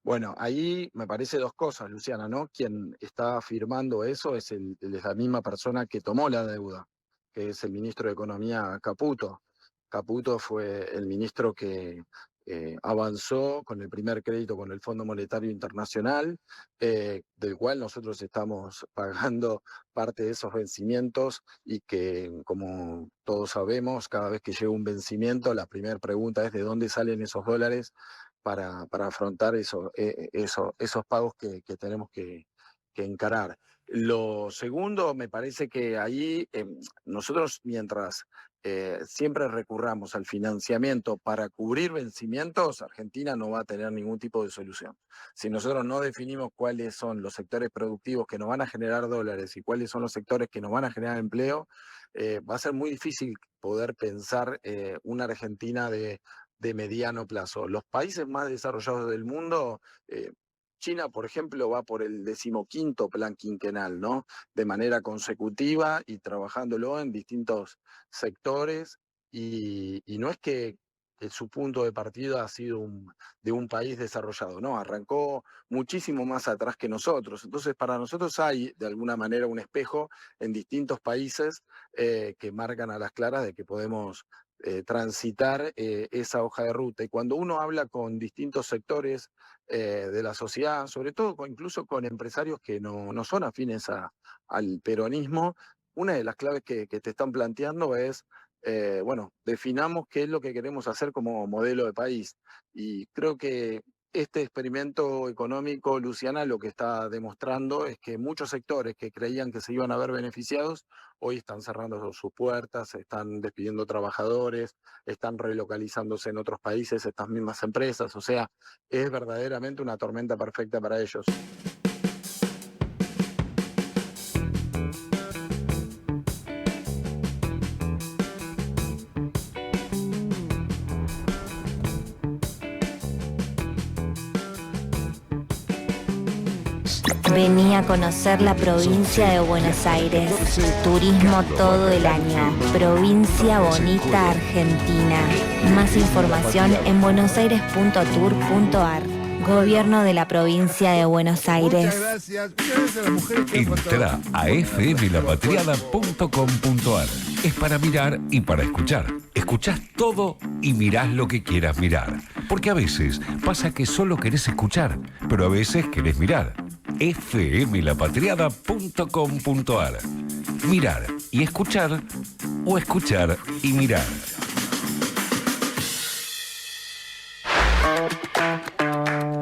Bueno, ahí me parece dos cosas, Luciana, ¿no? Quien está afirmando eso es la misma persona que tomó la deuda, que es el ministro de Economía, Caputo. Caputo fue el ministro que avanzó con el primer crédito con el Fondo Monetario Internacional, del cual nosotros estamos pagando parte de esos vencimientos, y que, como todos sabemos, cada vez que llega un vencimiento, la primera pregunta es de dónde salen esos dólares para afrontar esos pagos que tenemos que encarar. Lo segundo, me parece que ahí nosotros, mientras siempre recurramos al financiamiento para cubrir vencimientos, Argentina no va a tener ningún tipo de solución. Si nosotros no definimos cuáles son los sectores productivos que nos van a generar dólares y cuáles son los sectores que nos van a generar empleo, va a ser muy difícil poder pensar una Argentina de mediano plazo. Los países más desarrollados del mundo, China, por ejemplo, va por el 15º plan quinquenal, ¿no? De manera consecutiva y trabajándolo en distintos sectores, y no es que su punto de partida ha sido de un país desarrollado, no, arrancó muchísimo más atrás que nosotros. Entonces, para nosotros hay, de alguna manera, un espejo en distintos países que marcan a las claras de que podemos transitar esa hoja de ruta. Y cuando uno habla con distintos sectores de la sociedad, sobre todo incluso con empresarios que no son afines al peronismo, una de las claves que te están planteando es, bueno, definamos qué es lo que queremos hacer como modelo de país. Y creo que este experimento económico, Luciana, lo que está demostrando es que muchos sectores que creían que se iban a ver beneficiados, hoy están cerrando sus puertas, están despidiendo trabajadores, están relocalizándose en otros países estas mismas empresas. O sea, es verdaderamente una tormenta perfecta para ellos. Vení a conocer la provincia de Buenos Aires. Turismo todo el año. Provincia bonita Argentina. Más información en buenosaires.tour.ar. Gobierno de la provincia de Buenos Aires. Entra a fmlapatriada.com.ar. Es para mirar y para escuchar. Escuchás todo y mirás lo que quieras mirar. Porque a veces pasa que solo querés escuchar, pero a veces querés mirar. fmlapatriada.com.ar. Mirar y escuchar, o escuchar y mirar.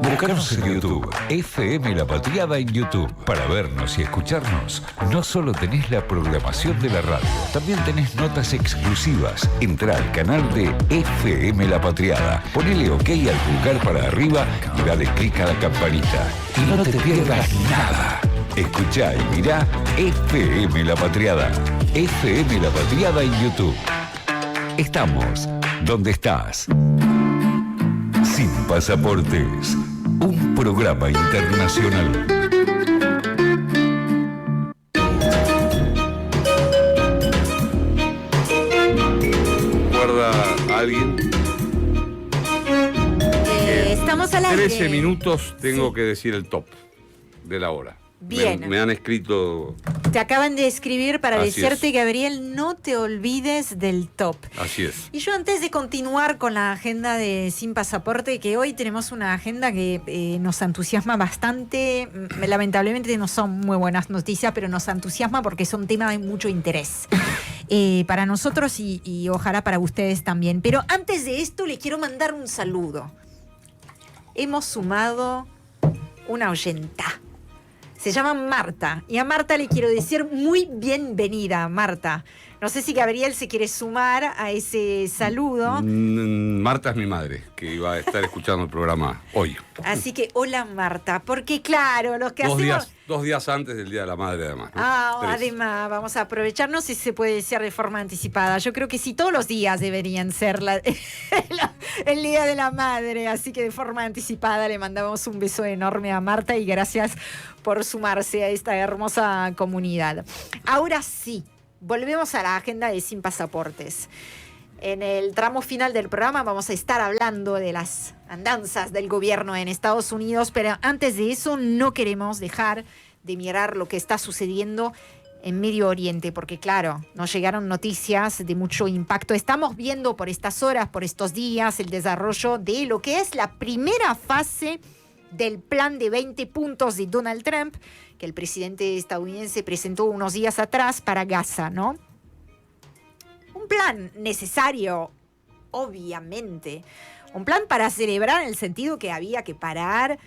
Buscanos en YouTube, FM La Patriada en YouTube. Para vernos y escucharnos, no solo tenés la programación de la radio, también tenés notas exclusivas. Entrá al canal de FM La Patriada, ponele OK al pulgar para arriba y dale clic a la campanita. Y no te pierdas nada. Escuchá y mirá FM La Patriada. FM La Patriada en YouTube. Estamos donde estás. Sin pasaportes. Un programa internacional. ¿Recuerda a alguien? Estamos al aire. 13 minutos tengo que decir el top de la hora. Bien. Me han escrito. Te acaban de escribir para Así decirte, es. Gabriel, no te olvides del top. Así es. Y yo, antes de continuar con la agenda de Sin Pasaporte, que hoy tenemos una agenda que nos entusiasma bastante. Lamentablemente no son muy buenas noticias, pero nos entusiasma porque son temas de mucho interés para nosotros y ojalá para ustedes también. Pero antes de esto, les quiero mandar un saludo. Hemos sumado una oyenta. Se llama Marta. Y a Marta le quiero decir muy bienvenida, Marta. No sé si Gabriel se quiere sumar a ese saludo. Marta es mi madre, que iba a estar escuchando el programa hoy. Así que, hola Marta, porque claro, los que hacemos... 2 días antes del Día de la Madre, además, ¿no? Además, vamos a aprovecharnos si se puede decir de forma anticipada. Yo creo que sí, todos los días deberían ser el Día de la Madre, así que de forma anticipada le mandamos un beso enorme a Marta y gracias por sumarse a esta hermosa comunidad. Ahora sí, volvemos a la agenda de Sin Pasaportes. En el tramo final del programa vamos a estar hablando de las andanzas del gobierno en Estados Unidos, pero antes de eso no queremos dejar de mirar lo que está sucediendo en Medio Oriente, porque claro, nos llegaron noticias de mucho impacto. Estamos viendo por estas horas, por estos días, el desarrollo de lo que es la primera fase del plan de 20 puntos de Donald Trump, que el presidente estadounidense presentó unos días atrás para Gaza, ¿no? Un plan necesario, obviamente. Un plan para celebrar en el sentido que había que parar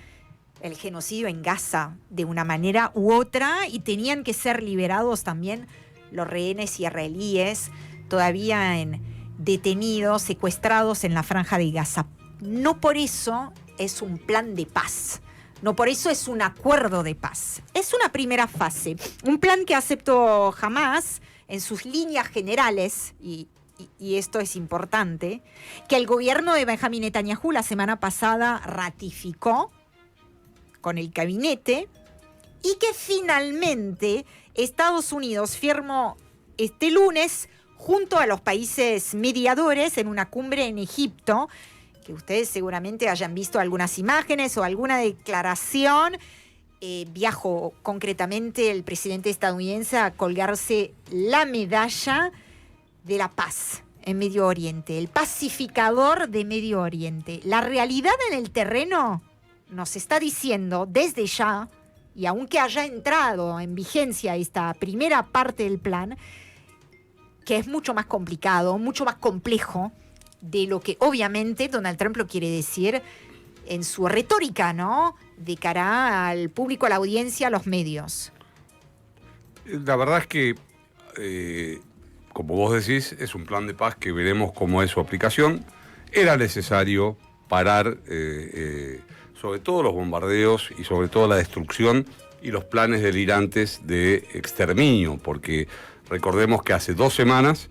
el genocidio en Gaza de una manera u otra y tenían que ser liberados también los rehenes israelíes todavía detenidos, secuestrados en la franja de Gaza. No por eso es un plan de paz. No por eso es un acuerdo de paz. Es una primera fase. Un plan que aceptó Hamás en sus líneas generales, y esto es importante, que el gobierno de Benjamín Netanyahu la semana pasada ratificó con el gabinete y que finalmente Estados Unidos firmó este lunes junto a los países mediadores en una cumbre en Egipto, que ustedes seguramente hayan visto algunas imágenes o alguna declaración. Viajó concretamente el presidente estadounidense a colgarse la medalla de la paz en Medio Oriente, el pacificador de Medio Oriente. La realidad en el terreno nos está diciendo desde ya, y aunque haya entrado en vigencia esta primera parte del plan, que es mucho más complicado, mucho más complejo de lo que obviamente Donald Trump lo quiere decir en su retórica, ¿no? De cara al público, a la audiencia, a los medios. La verdad es que, como vos decís, es un plan de paz que veremos cómo es su aplicación. Era necesario parar sobre todo los bombardeos y sobre todo la destrucción y los planes delirantes de exterminio, porque recordemos que hace 2 semanas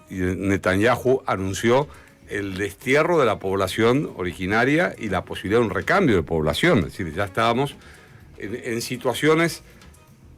Netanyahu anunció el destierro de la población originaria y la posibilidad de un recambio de población. Es decir, ya estábamos en situaciones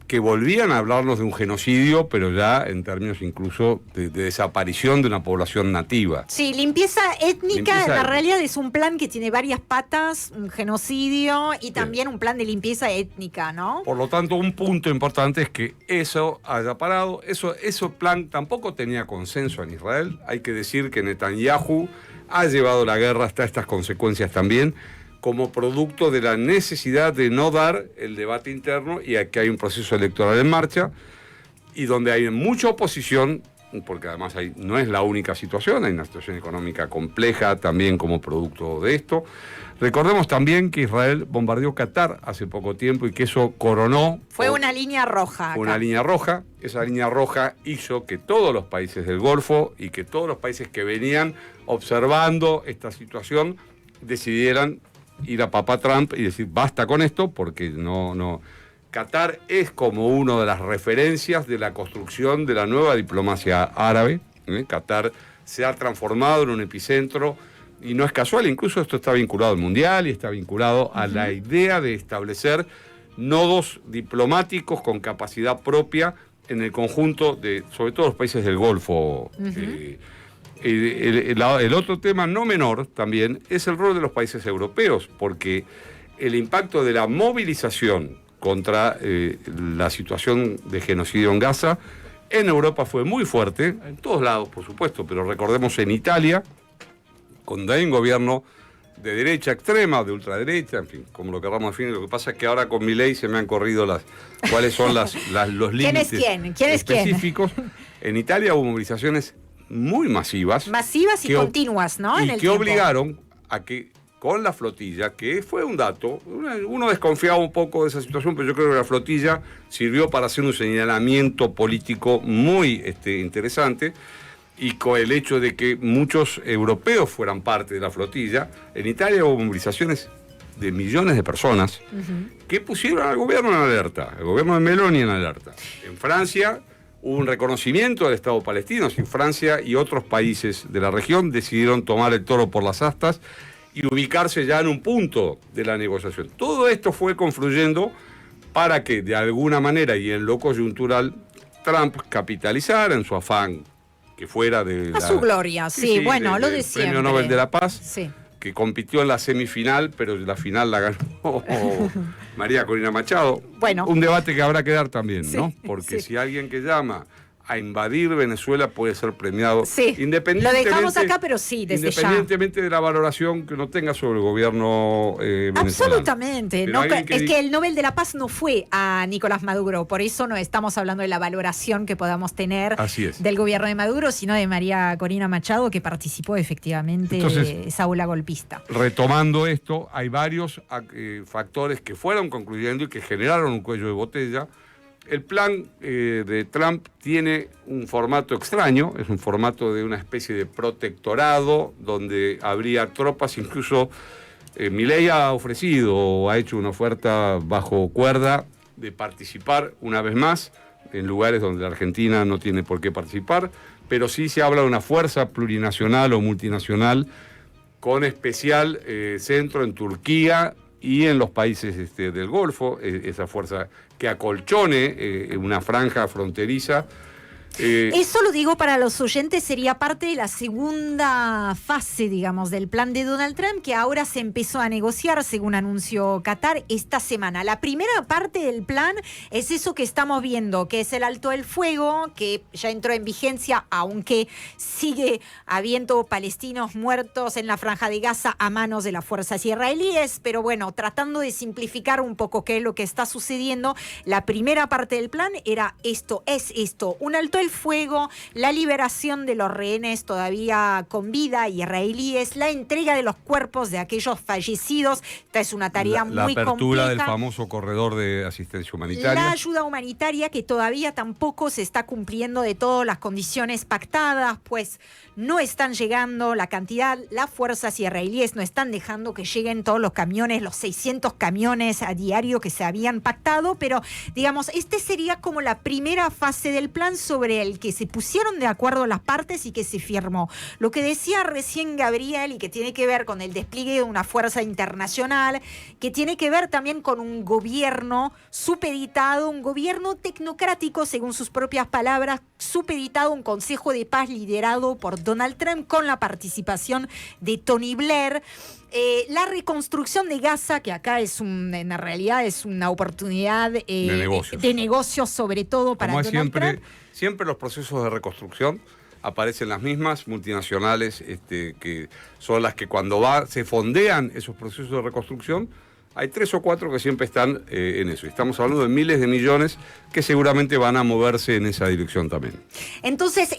que volvían a hablarnos de un genocidio, pero ya en términos incluso de desaparición de una población nativa. Sí, limpieza étnica, en la realidad es un plan que tiene varias patas, un genocidio y también un plan de limpieza étnica, ¿no? Por lo tanto, un punto importante es que eso haya parado. Ese plan tampoco tenía consenso en Israel. Hay que decir que Netanyahu ha llevado la guerra hasta estas consecuencias también, como producto de la necesidad de no dar el debate interno y aquí hay un proceso electoral en marcha y donde hay mucha oposición, porque además no es la única situación, hay una situación económica compleja también como producto de esto. Recordemos también que Israel bombardeó Qatar hace poco tiempo y que eso coronó... Fue una línea roja. Una línea roja. Esa línea roja hizo que todos los países del Golfo y que todos los países que venían observando esta situación decidieran ir a Papá Trump y decir basta con esto porque no. Qatar es como una de las referencias de la construcción de la nueva diplomacia árabe. Qatar se ha transformado en un epicentro y no es casual, incluso esto está vinculado al Mundial y está vinculado a la idea de establecer nodos diplomáticos con capacidad propia en el conjunto de, sobre todo los países del Golfo. El otro tema no menor también es el rol de los países europeos, porque el impacto de la movilización contra la situación de genocidio en Gaza en Europa fue muy fuerte, en todos lados por supuesto, pero recordemos en Italia, cuando hay un gobierno de derecha extrema, de ultraderecha, en fin, como lo queramos definir, lo que pasa es que ahora con Milei se me han corrido cuáles son los límites ¿Quién es específicos. En Italia hubo movilizaciones muy masivas. Masivas y continuas, ¿no? Y que obligaron a que con la flotilla, que fue un dato, uno desconfiaba un poco de esa situación, pero yo creo que la flotilla sirvió para hacer un señalamiento político muy interesante, y con el hecho de que muchos europeos fueran parte de la flotilla. En Italia hubo movilizaciones de millones de personas que pusieron al gobierno en alerta, el gobierno de Meloni en alerta. En Francia hubo un reconocimiento del Estado palestino, así Francia y otros países de la región decidieron tomar el toro por las astas y ubicarse ya en un punto de la negociación. Todo esto fue confluyendo para que, de alguna manera y en lo coyuntural, Trump capitalizara en su afán que fuera de a su gloria, sí, bueno, lo de siempre. Premio Nobel de la Paz, sí, que compitió en la semifinal, pero la final la ganó María Corina Machado. Bueno. Un debate que habrá que dar también, Sí, ¿no? Porque sí. si alguien que llama a invadir Venezuela puede ser premiado, Sí, lo dejamos acá, pero sí, desde ya. independientemente de la valoración que uno tenga sobre el gobierno venezolano. Absolutamente. Pero No, alguien que es diga- que el Nobel de la Paz no fue a Nicolás Maduro, por eso no estamos hablando de la valoración que podamos tener Así es. del gobierno de Maduro, sino de María Corina Machado, que participó efectivamente Entonces, esa ola golpista. Retomando esto, hay varios factores que fueron concluyendo y que generaron un cuello de botella. El plan de Trump tiene un formato extraño, es un formato de una especie de protectorado donde habría tropas, incluso Milei ha ofrecido o ha hecho una oferta bajo cuerda de participar una vez más en lugares donde la Argentina no tiene por qué participar, pero sí se habla de una fuerza plurinacional o multinacional con especial centro en Turquía y en los países del Golfo, esa fuerza que acolchone una franja fronteriza. Eso lo digo para los oyentes, sería parte de la segunda fase, digamos, del plan de Donald Trump, que ahora se empezó a negociar, según anunció Qatar, esta semana. La primera parte del plan es eso que estamos viendo, que es el alto el fuego, que ya entró en vigencia, aunque sigue habiendo palestinos muertos en la Franja de Gaza a manos de las fuerzas israelíes, pero bueno, tratando de simplificar un poco qué es lo que está sucediendo, la primera parte del plan era esto, un alto el fuego, la liberación de los rehenes todavía con vida israelíes, la entrega de los cuerpos de aquellos fallecidos. Esta es una tarea La muy apertura compleja. del famoso corredor de asistencia humanitaria. La ayuda humanitaria, que todavía tampoco se está cumpliendo de todas las condiciones pactadas, pues no están llegando la cantidad, las fuerzas israelíes no están dejando que lleguen todos los camiones, los 600 camiones a diario que se habían pactado, pero digamos, este sería como la primera fase del plan sobre el que se pusieron de acuerdo las partes y que se firmó. Lo que decía recién Gabriel y que tiene que ver con el despliegue de una fuerza internacional, que tiene que ver también con un gobierno supeditado, un gobierno tecnocrático, según sus propias palabras, supeditado a un Consejo de Paz liderado por Donald Trump con la participación de Tony Blair. La reconstrucción de Gaza, que acá en realidad es una oportunidad de negocios, sobre todo para Como es Donald Trump. siempre los procesos de reconstrucción aparecen las mismas multinacionales que son las que cuando se fondean esos procesos de reconstrucción, hay 3 o 4 que siempre están en eso. Estamos hablando de miles de millones que seguramente van a moverse en esa dirección también. Entonces,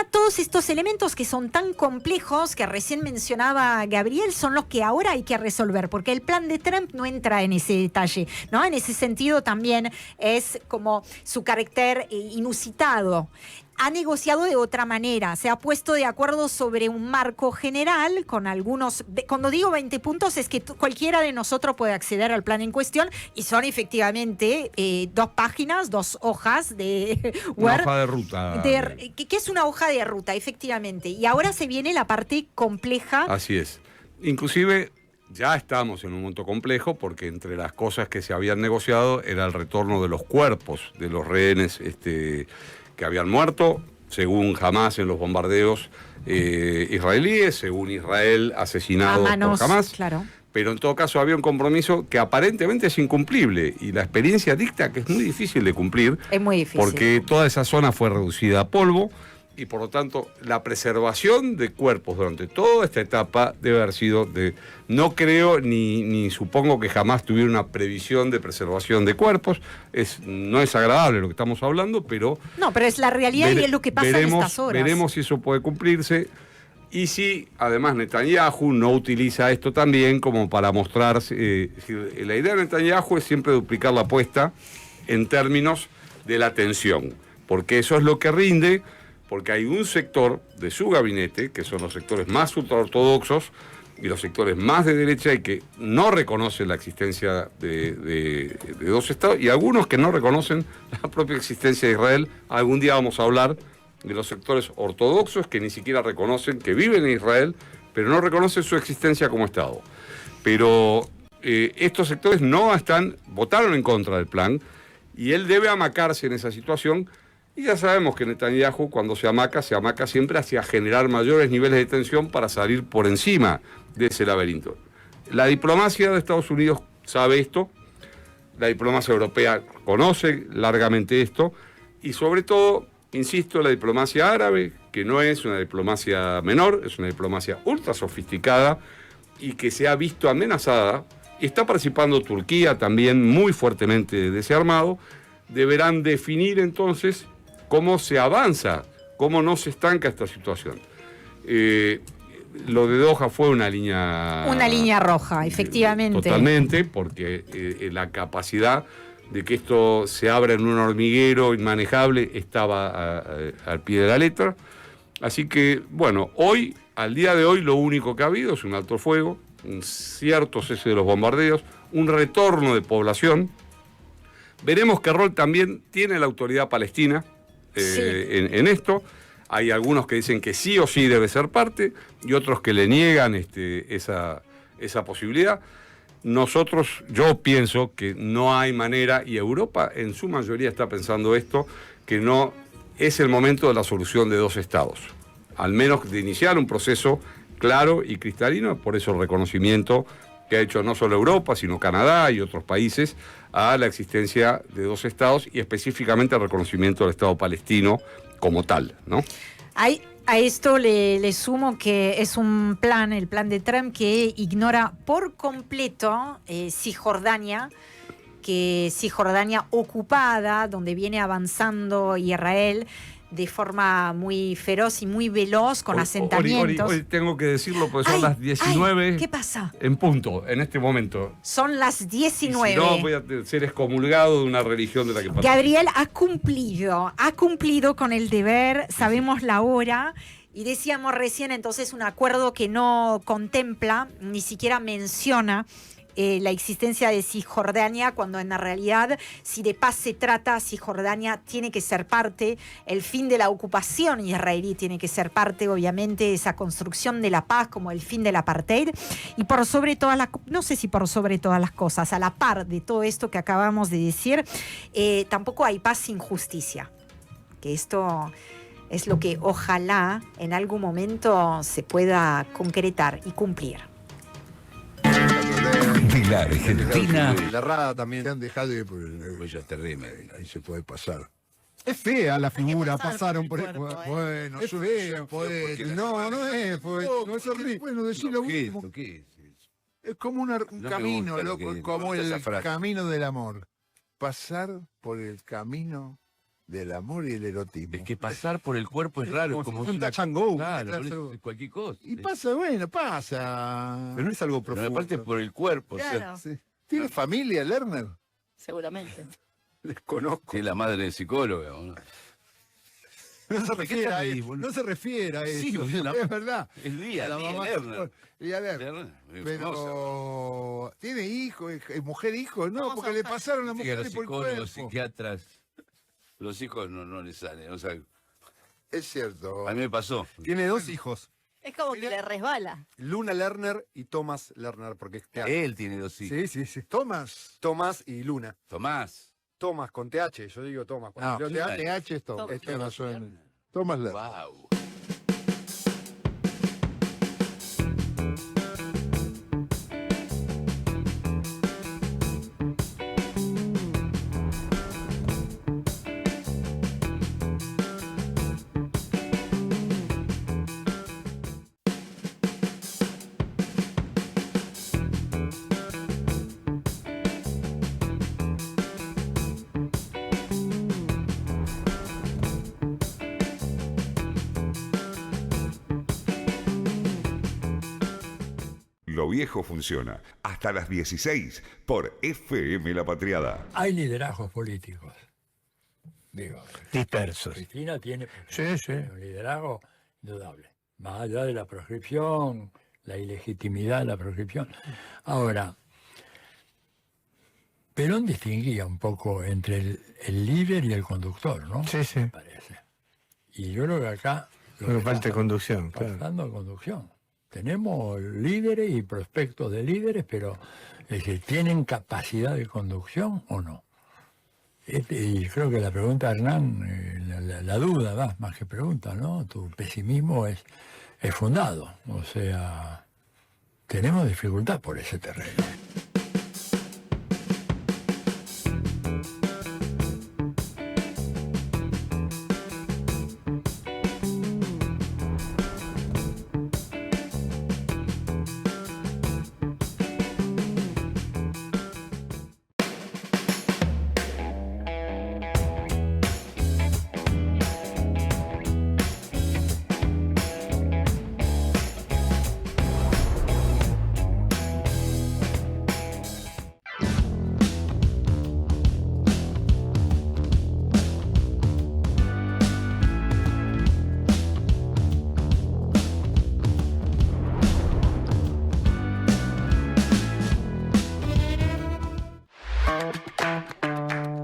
todos estos elementos que son tan complejos, que recién mencionaba Gabriel, son los que ahora hay que resolver, porque el plan de Trump no entra en ese detalle, ¿no? En ese sentido también es como su carácter inusitado. Ha negociado de otra manera, se ha puesto de acuerdo sobre un marco general con algunos, cuando digo 20 puntos es que cualquiera de nosotros puede acceder al plan en cuestión y son efectivamente 2 páginas, 2 hojas de Una Word. hoja de ruta. ¿Qué es una hoja de ruta? Efectivamente. Y ahora se viene la parte compleja. Así es. Inclusive ya estamos en un momento complejo porque entre las cosas que se habían negociado era el retorno de los cuerpos de los rehenes que habían muerto, según Hamás en los bombardeos israelíes, según Israel asesinado por Hamás. Claro. Pero en todo caso había un compromiso que aparentemente es incumplible y la experiencia dicta que es muy difícil de cumplir. Es muy difícil. Porque toda esa zona fue reducida a polvo y por lo tanto la preservación de cuerpos durante toda esta etapa debe haber sido no creo ni supongo que jamás tuviera una previsión de preservación de cuerpos. No es agradable lo que estamos hablando, pero... No, pero es la realidad y es lo que pasa en estas horas. Veremos si eso puede cumplirse. Y si además Netanyahu no utiliza esto también como para mostrarse, la idea de Netanyahu es siempre duplicar la apuesta en términos de la tensión, porque eso es lo que rinde, porque hay un sector de su gabinete, que son los sectores más ultraortodoxos y los sectores más de derecha, y que no reconocen la existencia de dos estados, y algunos que no reconocen la propia existencia de Israel. Algún día vamos a hablar de los sectores ortodoxos que ni siquiera reconocen que viven en Israel, pero no reconocen su existencia como Estado. Pero estos sectores votaron en contra del plan, y él debe amacarse en esa situación, y ya sabemos que Netanyahu, cuando se amaca siempre hacia generar mayores niveles de tensión para salir por encima de ese laberinto. La diplomacia de Estados Unidos sabe esto, la diplomacia europea conoce largamente esto, y sobre todo, insisto, la diplomacia árabe, que no es una diplomacia menor, es una diplomacia ultra sofisticada y que se ha visto amenazada, y está participando Turquía también muy fuertemente de ese armado. Deberán definir entonces cómo se avanza, cómo no se estanca esta situación. Lo de Doha fue una línea roja, efectivamente. Totalmente, porque la capacidad de que esto se abra en un hormiguero inmanejable estaba al pie de la letra. Así que, bueno, al día de hoy, lo único que ha habido es un alto fuego, un cierto cese de los bombardeos, un retorno de población. Veremos qué rol también tiene la autoridad palestina en esto. Hay algunos que dicen que sí o sí debe ser parte, y otros que le niegan esa posibilidad. Yo pienso que no hay manera, y Europa en su mayoría está pensando esto, que no es el momento de la solución de dos estados, al menos de iniciar un proceso claro y cristalino. Por eso el reconocimiento que ha hecho no solo Europa, sino Canadá y otros países a la existencia de dos estados, y específicamente el reconocimiento del Estado palestino como tal, ¿no? A esto le sumo que es un plan, el plan de Trump, que ignora por completo Cisjordania, que Cisjordania ocupada, donde viene avanzando Israel de forma muy feroz y muy veloz, con asentamientos. Hoy tengo que decirlo, porque son las 19. ¿Qué pasa? En punto, en este momento. Son las 19. Y si no, voy a ser excomulgado de una religión de la que participo. Gabriel ha cumplido con el deber, sabemos la hora. Y decíamos recién, entonces, un acuerdo que no contempla, ni siquiera menciona la existencia de Cisjordania, cuando en la realidad, si de paz se trata, Cisjordania tiene que ser parte, el fin de la ocupación israelí tiene que ser parte, obviamente, esa construcción de la paz como el fin del apartheid, y por sobre todas las, no sé si por sobre todas las cosas, a la par de todo esto que acabamos de decir, tampoco hay paz sin justicia, que esto es lo que ojalá en algún momento se pueda concretar y cumplir. De la Argentina. La errada también. Se han dejado ir por el huella terrible. Ahí se puede pasar. Es fea la figura, pasaron por el Bueno, es feo. No es horrible. Bueno, decir lo último. Es como un camino, loco, como el camino del amor. Pasar por el camino del amor y el erotismo. Es que pasar por el cuerpo es raro, como un touch and go. Claro, cualquier cosa. Y pasa, pasa. Pero no es algo profundo. Pero aparte por el cuerpo. Claro. O sea, Sí. ¿Tiene familia, Lerner? Seguramente. Desconozco. es la madre de psicóloga, ¿o no? No se refiere a eso. No se refiere a eso. Sí, es verdad. El día, La mamá- Lerner. Y a ver, Lerner, es pero ¿tiene hijos, mujer, hijos? No, porque le pasaron a la famosa. Que a mujer los por el psicólogos, cuerpo. psiquiatras, los hijos no les salen. O sea, Es cierto. a mí me pasó. Tiene dos hijos. Es como que le resbala. Luna Lerner y Thomas Lerner, porque es teatro. Él tiene dos hijos. Sí. Tomás. Tomás y Luna. Tomás. Thomas con TH, yo digo Thomas. No, Cuando leo TH, TH es Tomás. Tomás. Tiene razón. Tomás Lerner. Wow. Lo viejo funciona. Hasta las 16 por FM La Patriada. Hay liderazgos políticos. Digo, dispersos. Cristina tiene sí. un liderazgo indudable. Más allá de la proscripción, la ilegitimidad de la proscripción. Ahora, Perón distinguía un poco entre el líder y el conductor, ¿no? Sí. Me parece. Y yo creo que acá... Lo que falta conducción, claro. Faltando conducción. Tenemos líderes y prospectos de líderes, pero es decir, ¿tienen capacidad de conducción o no? Y creo que la pregunta, Hernán, la duda más que pregunta, ¿no? Tu pesimismo es fundado. O sea, tenemos dificultad por ese terreno.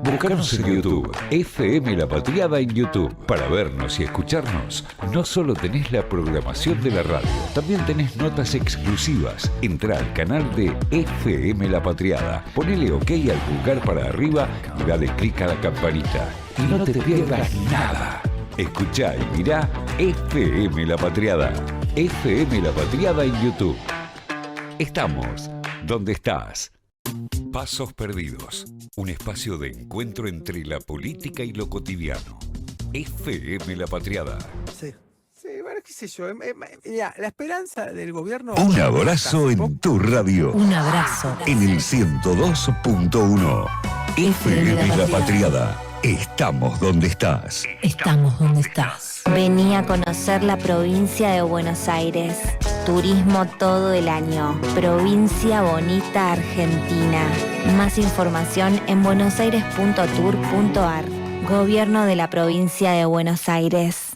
Búscanos en YouTube, FM La Patriada en YouTube. Para vernos y escucharnos, no solo tenés la programación de la radio, también tenés notas exclusivas. Entrá al canal de FM La Patriada, ponele OK al pulgar para arriba y dale clic a la campanita. Y no te pierdas nada. Escuchá y mirá FM La Patriada. FM La Patriada en YouTube. Estamos donde estás. Pasos Perdidos, un espacio de encuentro entre la política y lo cotidiano. FM La Patriada. Sí, bueno, qué sé yo. Mira, la esperanza del gobierno... Un abrazo en tu radio. Un abrazo. En el 102.1. FM La Patriada. Estamos donde estás. Estamos donde estás. Vení a conocer la provincia de Buenos Aires. Turismo todo el año. Provincia bonita Argentina. Más información en buenosaires.tour.ar. Gobierno de la provincia de Buenos Aires.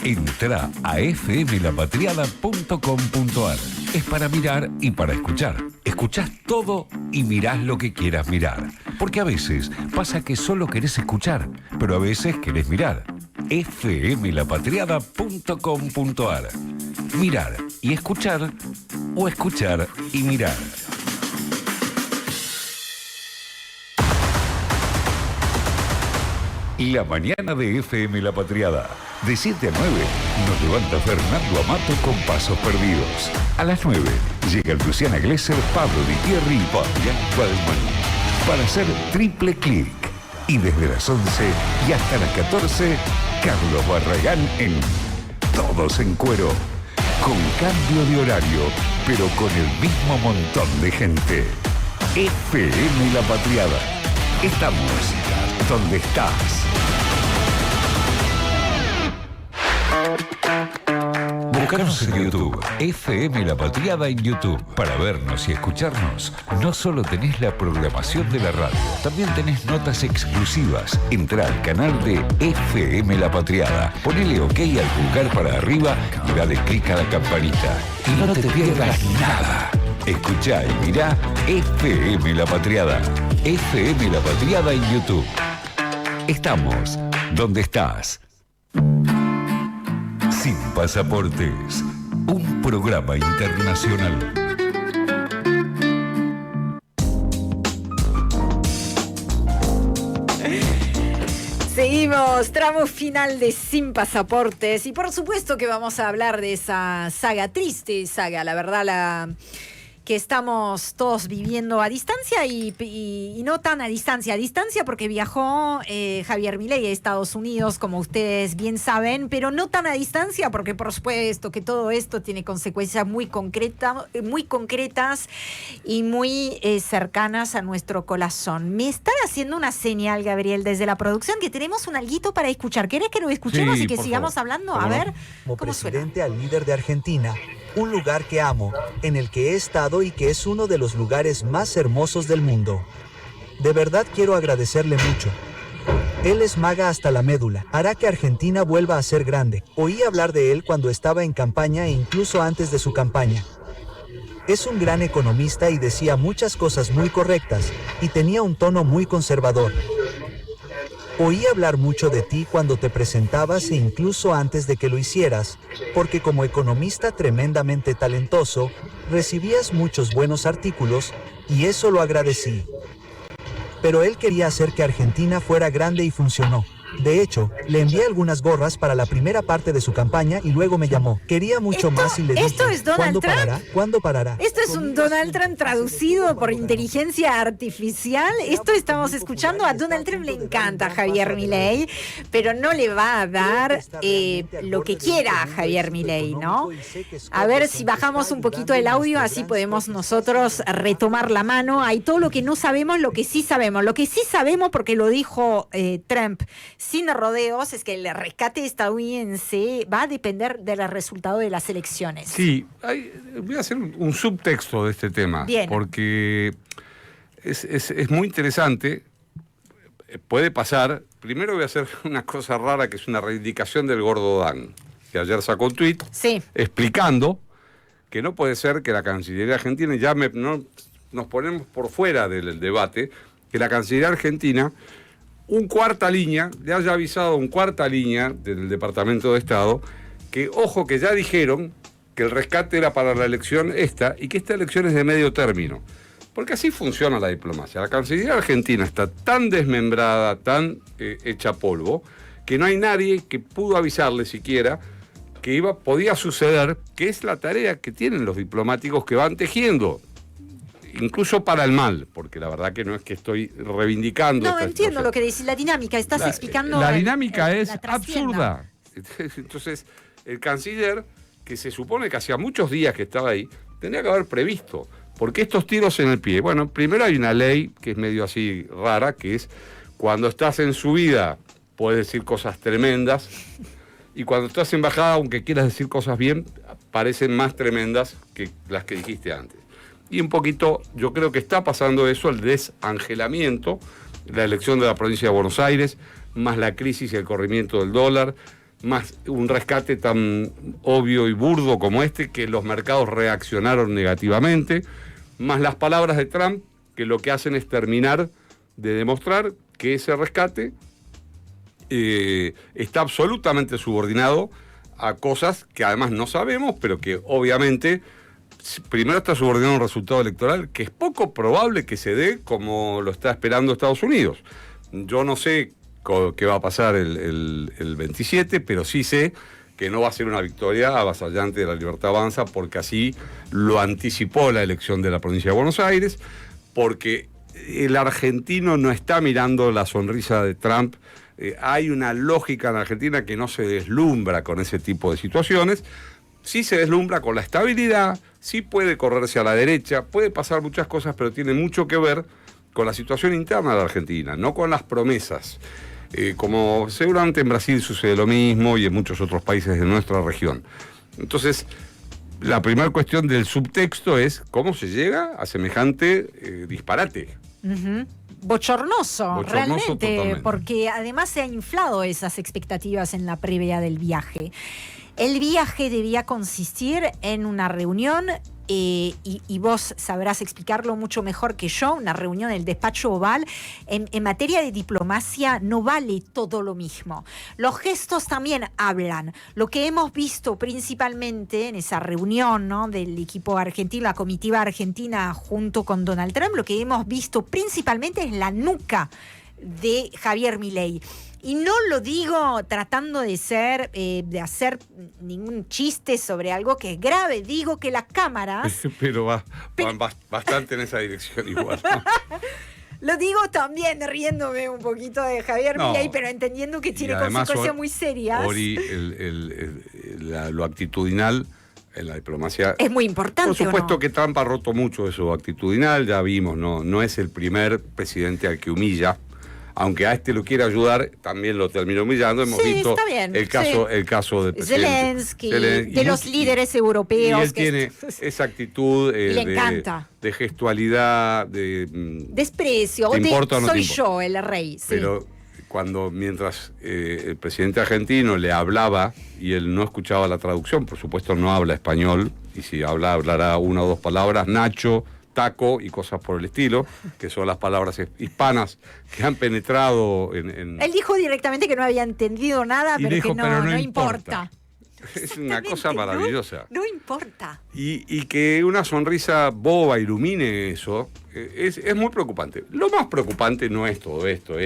Entrá a fmlapatriada.com.ar. Es para mirar y para escuchar. Escuchás todo y mirás lo que quieras mirar. Porque a veces pasa que solo querés escuchar, pero a veces querés mirar. fmlapatriada.com.ar. Mirar y escuchar, o escuchar y mirar. La mañana de FM La Patriada. De 7 a 9 nos levanta Fernando Amato con Pasos Perdidos. A las 9 llegan Luciana Glesser, Pablo Di Pierri y Fabián Waldman para hacer triple clic. Y desde las 11 y hasta las 14, Carlos Barragán en Todos en Cuero. Con cambio de horario, pero con el mismo montón de gente. FM La Patriada. Estamos donde estás. Búscanos en YouTube, FM La Patriada en YouTube. Para vernos y escucharnos, no solo tenés la programación de la radio, también tenés notas exclusivas. Entrá al canal de FM La Patriada, ponele OK al pulgar para arriba y dale clic a la campanita. Y no te pierdas nada. Escuchá y mirá FM La Patriada. FM La Patriada en YouTube. Estamos donde estás. Sin pasaportes, un programa internacional. Seguimos, tramo final de Sin Pasaportes y por supuesto que vamos a hablar de esa saga, triste saga, la verdad, que estamos todos viviendo a distancia y no tan a distancia porque viajó Javier Milei a Estados Unidos, como ustedes bien saben, pero no tan a distancia porque por supuesto que todo esto tiene consecuencias muy concretas y muy cercanas a nuestro corazón. Me están haciendo una señal, Gabriel, desde la producción, que tenemos un alguito para escuchar. ¿Querés que lo escuchemos y que sigamos hablando? A ver, como presidente al líder de Argentina un lugar que amo, en el que he estado y que es uno de los lugares más hermosos del mundo. De verdad quiero agradecerle mucho. Él es maga hasta la médula. Hará que Argentina vuelva a ser grande. Oí hablar de él cuando estaba en campaña e incluso antes de su campaña. Es un gran economista y decía muchas cosas muy correctas, y tenía un tono muy conservador. Oí hablar mucho de ti cuando te presentabas e incluso antes de que lo hicieras, porque como economista tremendamente talentoso, recibías muchos buenos artículos, y eso lo agradecí. Pero él quería hacer que Argentina fuera grande y funcionó. De hecho, le envié algunas gorras para la primera parte de su campaña y luego me llamó. Quería mucho más y le dije, ¿esto es Donald ¿cuándo Trump? parará? ¿Cuándo parará? Esto es un Donald Trump traducido por inteligencia artificial. Esto estamos escuchando. A Donald Trump le encanta Javier Milei, pero no le va a dar lo que quiera a Javier Milei, ¿no? A ver si bajamos un poquito el audio, así podemos nosotros retomar la mano. Hay todo lo que no sabemos, lo que sí sabemos. Lo que sí sabemos, porque lo dijo Trump sin rodeos, es que el rescate estadounidense va a depender del resultado de las elecciones. Sí, voy a hacer un subtexto de este tema. Bien. Porque es muy interesante. Puede pasar. Primero voy a hacer una cosa rara, que es una reivindicación del Gordo Dan, que ayer sacó un tuit explicando que no puede ser que la Cancillería Argentina, no nos ponemos por fuera del debate, que la Cancillería Argentina le haya avisado un cuarta línea del Departamento de Estado que, ojo, que ya dijeron que el rescate era para la elección y que esta elección es de medio término. Porque así funciona la diplomacia. La Cancillería Argentina está tan desmembrada, tan hecha polvo, que no hay nadie que pudo avisarle siquiera que podía suceder, que es la tarea que tienen los diplomáticos que van tejiendo. Incluso para el mal, porque la verdad que no es que estoy reivindicando. No, entiendo lo que decís, la dinámica, estás explicando. La dinámica es absurda. Entonces, el canciller, que se supone que hacía muchos días que estaba ahí, tenía que haber previsto. Porque estos tiros en el pie, bueno, primero hay una ley que es medio así rara, que es cuando estás en subida puedes decir cosas tremendas, y cuando estás en bajada, aunque quieras decir cosas bien, parecen más tremendas que las que dijiste antes. Y un poquito, yo creo que está pasando eso, el desangelamiento, la elección de la provincia de Buenos Aires, más la crisis y el corrimiento del dólar, más un rescate tan obvio y burdo como este, que los mercados reaccionaron negativamente, más las palabras de Trump, que lo que hacen es terminar de demostrar que ese rescate está absolutamente subordinado a cosas que además no sabemos, pero que obviamente primero está subordinado a un resultado electoral que es poco probable que se dé como lo está esperando Estados Unidos. Yo no sé qué va a pasar el 27, pero sí sé que no va a ser una victoria avasallante de La Libertad Avanza, porque así lo anticipó la elección de la provincia de Buenos Aires, porque el argentino no está mirando la sonrisa de Trump. Hay una lógica en Argentina que no se deslumbra con ese tipo de situaciones. Sí se deslumbra con la estabilidad, sí puede correrse a la derecha, puede pasar muchas cosas, pero tiene mucho que ver con la situación interna de la Argentina, no con las promesas. Como seguramente en Brasil sucede lo mismo y en muchos otros países de nuestra región. Entonces, la primera cuestión del subtexto es cómo se llega a semejante disparate. Bochornoso, realmente, totalmente. Porque además se han inflado esas expectativas en la previa del viaje. El viaje debía consistir en una reunión, y vos sabrás explicarlo mucho mejor que yo, una reunión en el despacho Oval. En materia de diplomacia no vale todo lo mismo. Los gestos también hablan. Lo que hemos visto principalmente en esa reunión, ¿no?, del equipo argentino, la comitiva argentina junto con Donald Trump, lo que hemos visto principalmente es la nuca de Javier Milei. Y no lo digo tratando de hacer ningún chiste sobre algo que es grave. Digo que las cámaras... Pero van bastante en esa dirección igual, ¿no? Lo digo también riéndome un poquito de Javier Milei, pero entendiendo que tiene consecuencias muy serias. Ori, lo actitudinal en la diplomacia... Es muy importante. Por supuesto que Trump ha roto mucho eso actitudinal, ya vimos, no es el primer presidente al que humilla aunque a este lo quiere ayudar, también lo terminó humillando. Hemos visto el caso del presidente Zelensky, de los líderes europeos. Y él tiene esa actitud le encanta. De gestualidad, de desprecio, ¿te importa o no soy te importa? yo el rey. Sí. Pero mientras el presidente argentino le hablaba y él no escuchaba la traducción, por supuesto no habla español, y si hablará una o dos palabras, Nacho, taco y cosas por el estilo, que son las palabras hispanas que han penetrado en... Él dijo directamente que no había entendido nada, pero dijo, que pero no importa. Es una cosa maravillosa. No importa. Y que una sonrisa boba ilumine eso, es muy preocupante. Lo más preocupante no es todo esto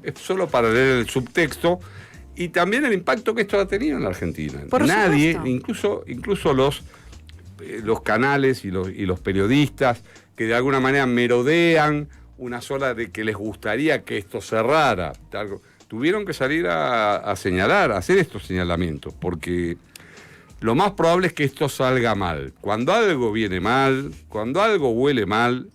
es solo para leer el subtexto y también el impacto que esto ha tenido en la Argentina. Por Nadie, supuesto. incluso los canales y los periodistas que de alguna manera merodean una sola de que les gustaría que esto cerrara, tuvieron que salir a señalar, a hacer estos señalamientos, porque lo más probable es que esto salga mal. Cuando algo viene mal, cuando algo huele mal,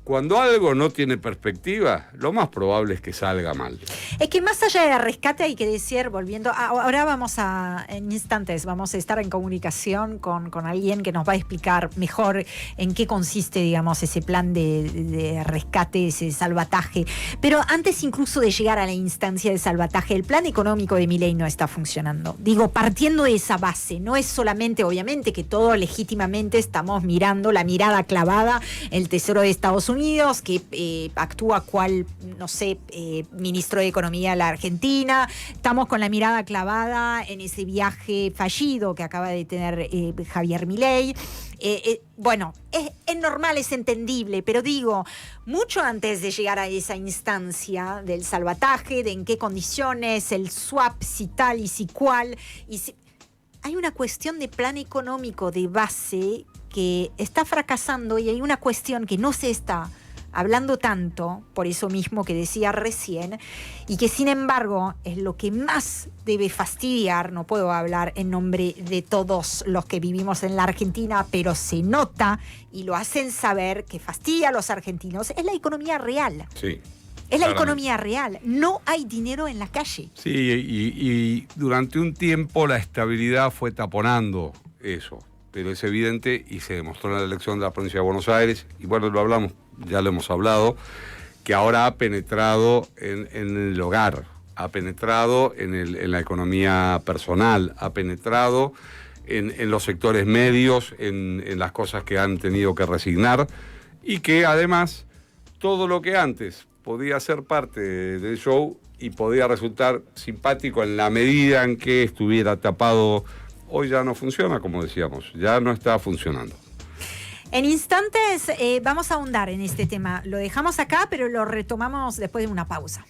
cuando algo no tiene perspectiva, lo más probable es que salga mal. Es que más allá de rescate hay que decir, volviendo, ahora en instantes vamos a estar en comunicación con alguien que nos va a explicar mejor en qué consiste, digamos, ese plan de rescate, ese salvataje. Pero antes incluso de llegar a la instancia de salvataje, el plan económico de Milei no está funcionando. Digo, partiendo de esa base, no es solamente, obviamente, que todos legítimamente estamos mirando la mirada clavada, el Tesoro de Estados Unidos, que actúa cual, no sé, ministro de Economía de la Argentina. Estamos con la mirada clavada en ese viaje fallido que acaba de tener Javier Milei. Bueno, es normal, es entendible, pero digo, mucho antes de llegar a esa instancia del salvataje, de en qué condiciones, el swap, si tal y si cual, hay una cuestión de plan económico de base que está fracasando y hay una cuestión que no se está hablando tanto, por eso mismo que decía recién, y que sin embargo es lo que más debe fastidiar. No puedo hablar en nombre de todos los que vivimos en la Argentina, pero se nota y lo hacen saber que fastidia a los argentinos, es la economía real. Sí. Es la economía real, no hay dinero en la calle. Sí, y durante un tiempo la estabilidad fue taponando eso. Pero es evidente, y se demostró en la elección de la provincia de Buenos Aires, y bueno, ya lo hemos hablado, que ahora ha penetrado en el hogar, ha penetrado en la economía personal, ha penetrado en los sectores medios, en las cosas que han tenido que resignar, y que además todo lo que antes podía ser parte del show y podía resultar simpático en la medida en que estuviera tapado, hoy ya no funciona, como decíamos, ya no está funcionando. En instantes vamos a ahondar en este tema. Lo dejamos acá, pero lo retomamos después de una pausa.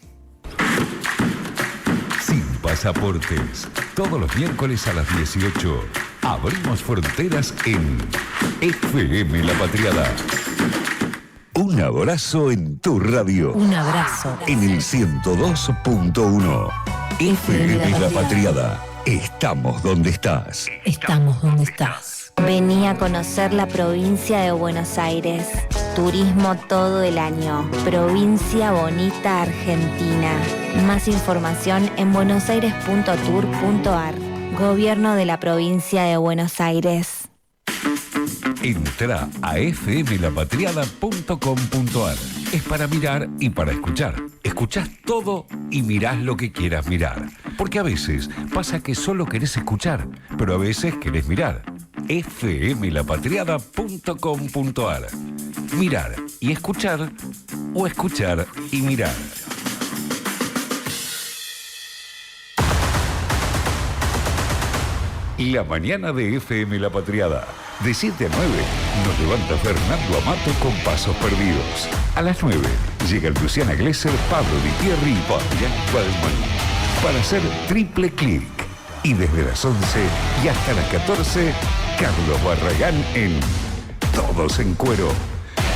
Sin pasaportes, todos los miércoles a las 18, abrimos fronteras en FM La Patriada. Un abrazo en tu radio. Un abrazo. En el 102.1. FM La Patriada. Estamos donde estás. Estamos donde estás. Vení a conocer la provincia de Buenos Aires. Turismo todo el año. Provincia bonita Argentina. Más información en buenosaires.tour.ar. Gobierno de la provincia de Buenos Aires. Entra a fmlapatriada.com.ar. Es para mirar y para escuchar. Escuchás todo y mirás lo que quieras mirar. Porque a veces pasa que solo querés escuchar, pero a veces querés mirar. fmlapatriada.com.ar. Mirar y escuchar, o escuchar y mirar. La mañana de FM La Patriada. De 7 a 9 nos levanta Fernando Amato con Pasos Perdidos. A las 9 llega Luciana Glesser, Pablo Di Pierri y Fabián Waldman para hacer triple clic. Y desde las 11 y hasta las 14, Carlos Barragán en Todos en Cuero.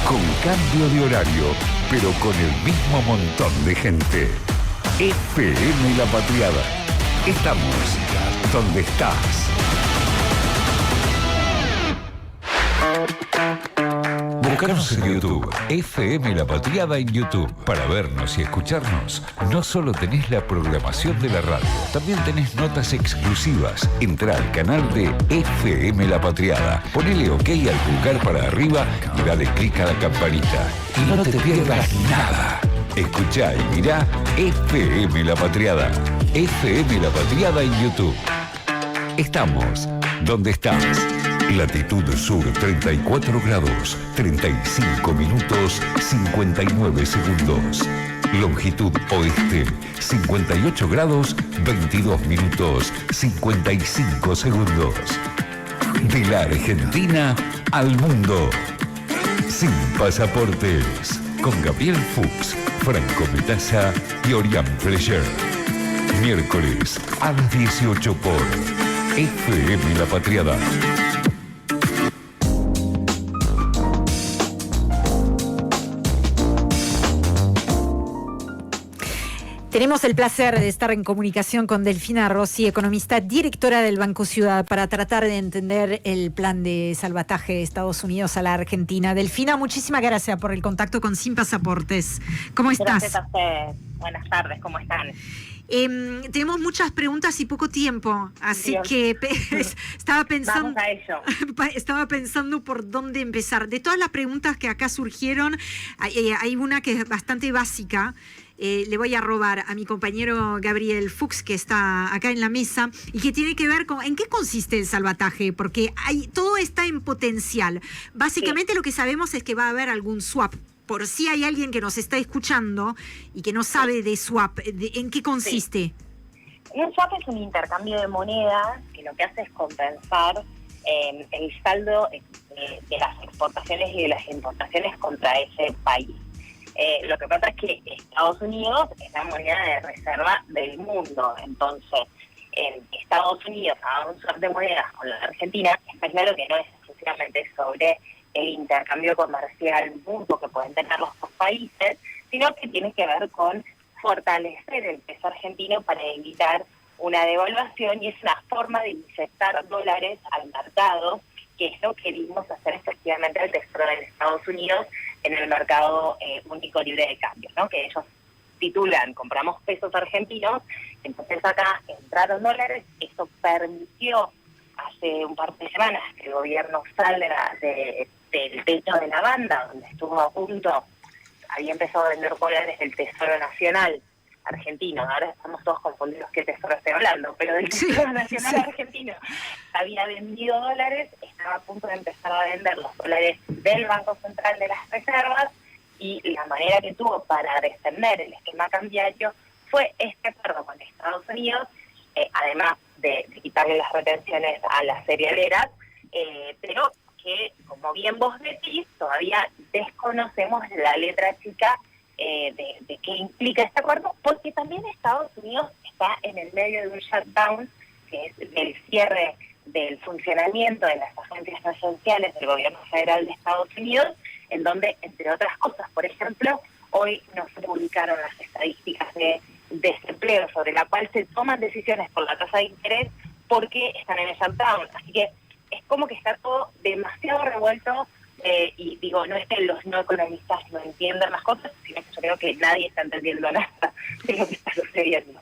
Con cambio de horario, pero con el mismo montón de gente. FM La Patriada. Estamos donde estás. Buscanos en YouTube, FM La Patriada en YouTube. Para vernos y escucharnos, no solo tenés la programación de la radio, también tenés notas exclusivas. Entrá al canal de FM La Patriada, ponele OK al pulgar para arriba y dale clic a la campanita. Y no te pierdas nada. Escuchá y mirá FM La Patriada. FM La Patriada en YouTube. Estamos donde estás. Latitud sur 34 grados, 35 minutos, 59 segundos. Longitud oeste 58 grados, 22 minutos, 55 segundos. De la Argentina al mundo. Sin pasaportes. Con Gabriel Fuchs, Franco Metaza y Orián Fleischer. Miércoles a las 18 por FM La Patriada. Tenemos el placer de estar en comunicación con Delfina Rossi, economista, directora del Banco Ciudad, para tratar de entender el plan de salvataje de Estados Unidos a la Argentina. Delfina, muchísimas gracias por el contacto con Sin Pasaportes. ¿Cómo estás? Gracias a ustedes. Buenas tardes, ¿cómo están? Tenemos muchas preguntas y poco tiempo, así que estaba pensando, vamos a ello. Estaba pensando por dónde empezar. De todas las preguntas que acá surgieron, hay una que es bastante básica. Le voy a robar a mi compañero Gabriel Fuchs, que está acá en la mesa, y que tiene que ver con en qué consiste el salvataje, porque todo está en potencial. Básicamente lo que sabemos es que va a haber algún swap. Por si hay alguien que nos está escuchando y que no sabe de swap, ¿en qué consiste? Un swap es un intercambio de moneda que lo que hace es compensar el saldo de las exportaciones y de las importaciones contra ese país. Lo que pasa es que Estados Unidos es la moneda de reserva del mundo. Entonces, Estados Unidos haga un swap de monedas con la Argentina, está claro que no es exclusivamente sobre el intercambio comercial mutuo que pueden tener los dos países, sino que tiene que ver con fortalecer el peso argentino para evitar una devaluación, y es una forma de inyectar dólares al mercado, que es lo que vimos hacer efectivamente al Tesoro de Estados Unidos en el mercado único libre de cambio, ¿no? Que ellos titulan, compramos pesos argentinos, entonces acá entraron dólares, eso permitió hace un par de semanas que el gobierno salga del techo de la banda, donde estuvo a punto, había empezado a vender dólares del Tesoro Nacional argentino, ahora estamos todos confundidos qué tesoro estoy hablando, pero del Tesoro Nacional argentino había vendido dólares, estaba a punto de empezar a vender los dólares del Banco Central de las Reservas, y la manera que tuvo para defender el esquema cambiario fue este acuerdo con Estados Unidos, además de quitarle las retenciones a las cerealeras, pero que, como bien vos decís, todavía desconocemos la letra chica de qué implica este acuerdo, porque también Estados Unidos está en el medio de un shutdown, que es el cierre del funcionamiento de las agencias no esenciales del gobierno federal de Estados Unidos, en donde, entre otras cosas, por ejemplo, hoy no se publicaron las estadísticas de desempleo sobre la cual se toman decisiones por la tasa de interés porque están en el shutdown. Así que es como que está todo demasiado revuelto, y digo, no es que los no economistas no entiendan las cosas, sino que yo creo que nadie está entendiendo nada de lo que está sucediendo.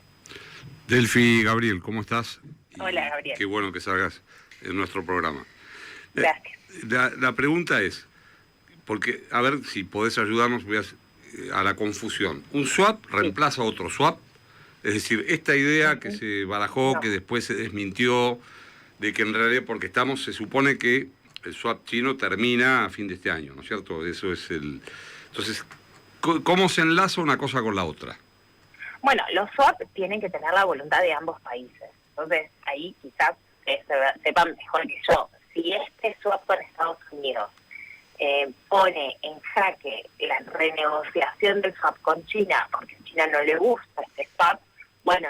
Delfi, Gabriel, ¿cómo estás? Hola, Gabriel. Qué bueno que salgas en nuestro programa. Gracias. La pregunta es, porque, a ver si podés ayudarnos a la confusión. ¿Un swap reemplaza a otro swap? Es decir, esta idea que se barajó, que después se desmintió, de que en realidad, porque se supone que el swap chino termina a fin de este año, ¿no es cierto? Eso es el... Entonces, ¿cómo se enlaza una cosa con la otra? Bueno, los swap tienen que tener la voluntad de ambos países. Entonces, ahí quizás sepan mejor que yo. Si este swap con Estados Unidos pone en jaque la renegociación del swap con China, porque a China no le gusta este swap, bueno,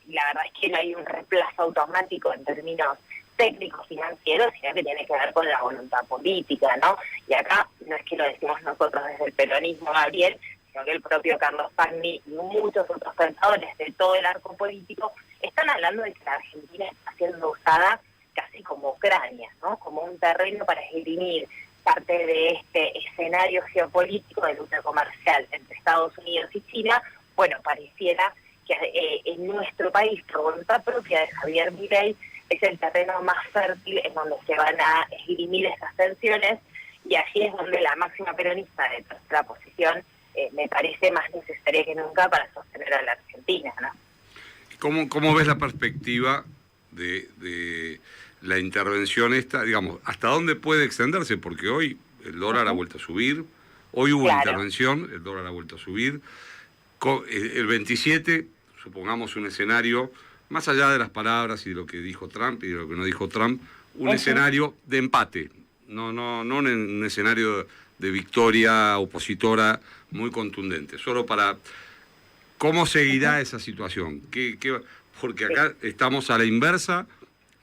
la verdad es que no hay un reemplazo automático en términos técnicos financieros, sino que tiene que ver con la voluntad política, ¿no? Y acá no es que lo decimos nosotros desde el peronismo, Gabriel, sino que el propio Carlos Pagni y muchos otros pensadores de todo el arco político están hablando de que la Argentina está siendo usada casi como Ucrania, ¿no? Como un terreno para esgrimir parte de este escenario geopolítico de lucha comercial entre Estados Unidos y China, bueno, pareciera que en nuestro país, por voluntad propia de Javier Milei, es el terreno más fértil en donde se van a esgrimir esas tensiones, y allí es donde la máxima peronista de nuestra posición me parece más necesaria que nunca para sostener a la Argentina, ¿no? ¿Cómo ves la perspectiva de la intervención esta? Digamos, ¿hasta dónde puede extenderse? Porque hoy el dólar ha vuelto a subir, hoy hubo intervención, el dólar ha vuelto a subir. El 27, supongamos un escenario, más allá de las palabras y de lo que dijo Trump y de lo que no dijo Trump, un escenario de empate, no un escenario de victoria opositora muy contundente, solo para cómo seguirá esa situación. Porque acá estamos a la inversa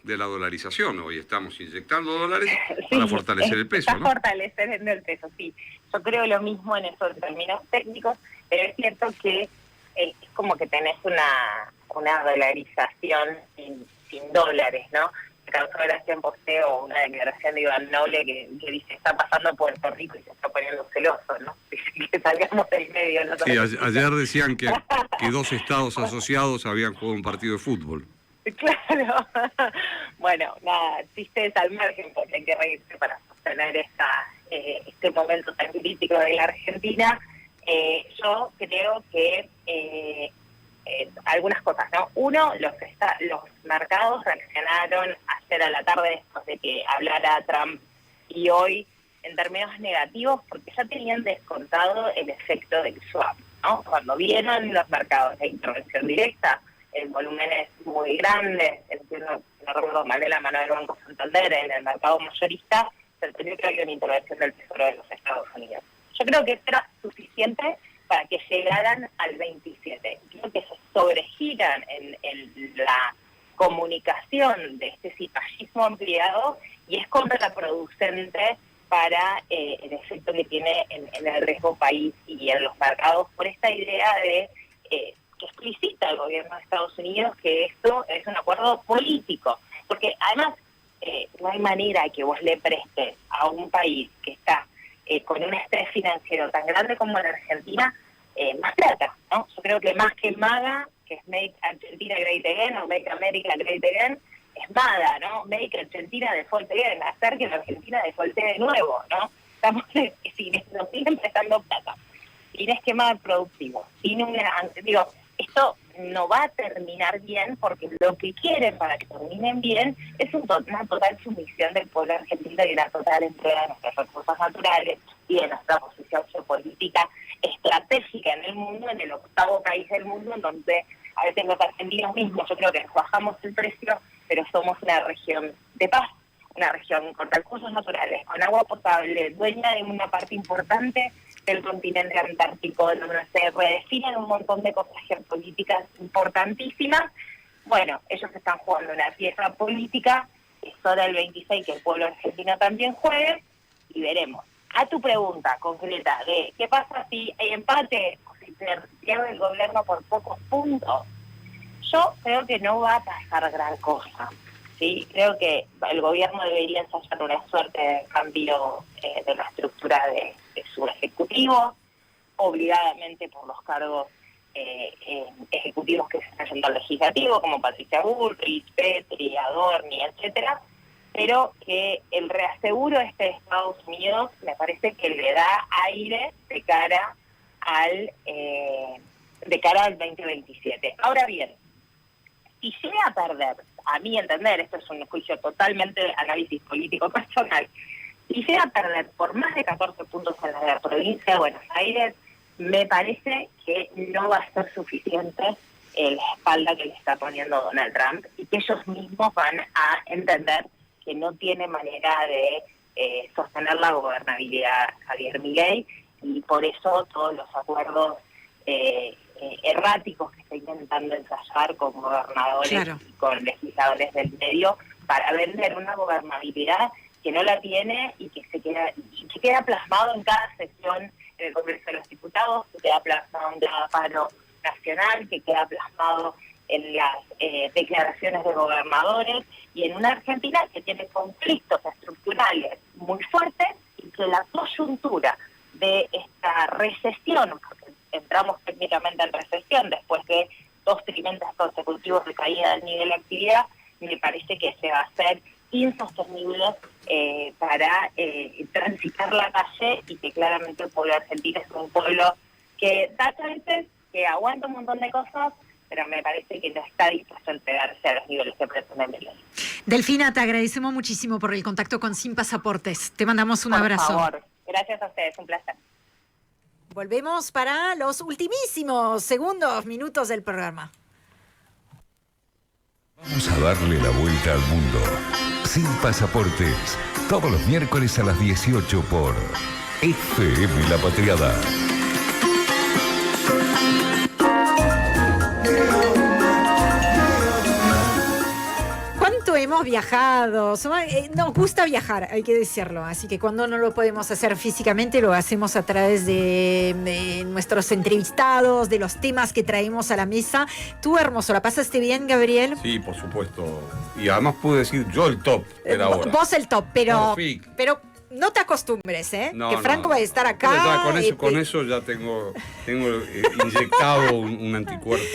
de la dolarización, hoy estamos inyectando dólares para fortalecer el peso, ¿no? Fortaleciendo el peso, sí. Yo creo lo mismo en esos términos técnicos, pero es cierto que es como que tenés una dolarización sin dólares, ¿no? Causó gracia posteo una declaración de Iván Noble que dice, está pasando Puerto Rico y se está poniendo celoso, ¿no? Dice que salgamos del medio. ¿No? Sí, ayer decían que 2 estados asociados habían jugado un partido de fútbol. Claro. Bueno, nada, chistes al margen porque hay que reírse para sostener este momento tan crítico de la Argentina. Yo creo que algunas cosas, ¿no? Uno, los mercados reaccionaron ayer a la tarde después de que hablara Trump y hoy en términos negativos porque ya tenían descontado el efecto del swap, ¿no? Cuando vieron los mercados de intervención directa, el volumen es muy grande, entiendo, no recuerdo mal de la mano del Banco Santander, en el mercado mayorista, se entendió que había una intervención del Tesoro de los Estados Unidos. Yo creo que esto era suficiente para que llegaran al 27. Creo que se sobregiran en la comunicación de este cipallismo ampliado y es contraproducente para el efecto que tiene en el riesgo país y en los mercados por esta idea de que explicita el gobierno de Estados Unidos que esto es un acuerdo político. Porque además no hay manera que vos le prestes a un país que está con un estrés financiero tan grande como en Argentina, más plata, ¿no? Yo creo que más que MAGA, que es Make Argentina Great Again o Make America Great Again, es MADA, ¿no? Make Argentina Default Again, hacer que la Argentina defalte de nuevo, ¿no? Nos siguen prestando plata, sin esquema productivo, sin esto no va a terminar bien porque lo que quieren para que terminen bien es una total sumisión del pueblo argentino y una total entrega de nuestros recursos naturales y de nuestra posición geopolítica estratégica en el mundo, en el 8º país del mundo, en donde a veces los argentinos mismos, yo creo que nos bajamos el precio, pero somos una región de paz, una región con recursos naturales, con agua potable, dueña de una parte importante del continente antártico, donde se redefinen un montón de cosas geopolíticas importantísimas. Bueno, ellos están jugando una pieza política, es hora del 26 que el pueblo argentino también juegue, y veremos. A tu pregunta concreta de qué pasa si hay empate o si pierde el gobierno por pocos puntos, yo creo que no va a pasar gran cosa. Sí, creo que el gobierno debería ensayar una suerte de cambio de la estructura de su ejecutivo, obligadamente por los cargos ejecutivos que se están yendo al legislativo, como Patricia Bullrich, Petri, Adorni, etcétera, pero que el reaseguro de Estados Unidos me parece que le da aire de cara al 2027. Ahora bien, si llega a perder, a mi entender, esto es un juicio totalmente de análisis político personal, si llega a perder por más de 14 puntos en la provincia de Buenos Aires, me parece que no va a ser suficiente la espalda que le está poniendo Donald Trump y que ellos mismos van a entender que no tiene manera de sostener la gobernabilidad Javier Milei, y por eso todos los acuerdos erráticos que está intentando ensayar con gobernadores y con legisladores del medio para vender una gobernabilidad que no la tiene y que queda plasmado en cada sesión en el Congreso de los Diputados, que queda plasmado en cada paro nacional, que queda plasmado en las declaraciones de gobernadores, y en una Argentina que tiene conflictos estructurales muy fuertes y que la coyuntura de esta recesión, porque entramos técnicamente en recesión después de 2 trimestres consecutivos de caída del nivel de actividad, me parece que se va a hacer insostenible para transitar la calle, y que claramente el pueblo argentino es un pueblo que da chances, que aguanta un montón de cosas, pero me parece que no está dispuesto a entregarse a los niveles que pretende Milei. Delfina, te agradecemos muchísimo por el contacto con Sin Pasaportes. Te mandamos un abrazo. Por favor, gracias a ustedes, un placer. Volvemos para los ultimísimos minutos del programa. Vamos a darle la vuelta al mundo. Sin Pasaportes. Todos los miércoles a las 18 por FM La Patriada. ¿Cuánto hemos viajado? Nos gusta viajar, hay que decirlo. Así que cuando no lo podemos hacer físicamente, lo hacemos a través de nuestros entrevistados, de los temas que traemos a la mesa. Tú, hermoso, ¿la pasaste bien, Gabriel? Sí, por supuesto. Y además pude decir yo el top de la hora. Vos el top, pero no te acostumbres, No, que Franco va a estar acá. Con eso ya tengo inyectado un anticuerpo.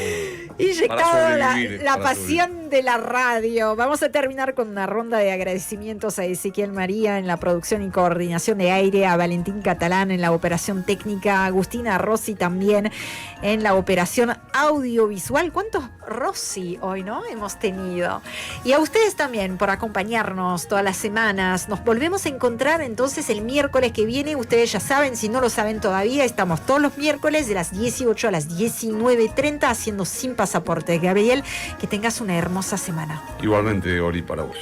Inyectado para sobrevivir. la pasión de la radio. Vamos a terminar con una ronda de agradecimientos a Ezequiel María en la producción y coordinación de aire, a Valentín Catalán en la operación técnica, a Agustina Rossi también en la operación audiovisual. ¿Cuántos Rossi hoy, no? Hemos tenido. Y a ustedes también por acompañarnos todas las semanas. Nos volvemos a encontrar entonces el miércoles que viene. Ustedes ya saben, si no lo saben todavía, estamos todos los miércoles de las 18 a las 19:30 haciendo Sin Pasaporte. Gabriel, que tengas una hermosa semana. Igualmente, Ori, para vos.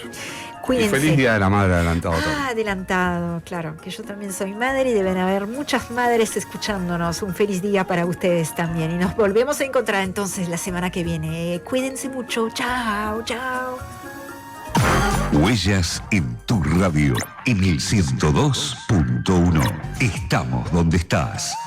Cuídense. Y feliz Día de la Madre adelantado también. Adelantado, claro, que yo también soy madre y deben haber muchas madres escuchándonos. Un feliz día para ustedes también. Y nos volvemos a encontrar entonces la semana que viene. Cuídense mucho. Chao, chao. Huellas en tu radio, en el 102.1. Estamos donde estás.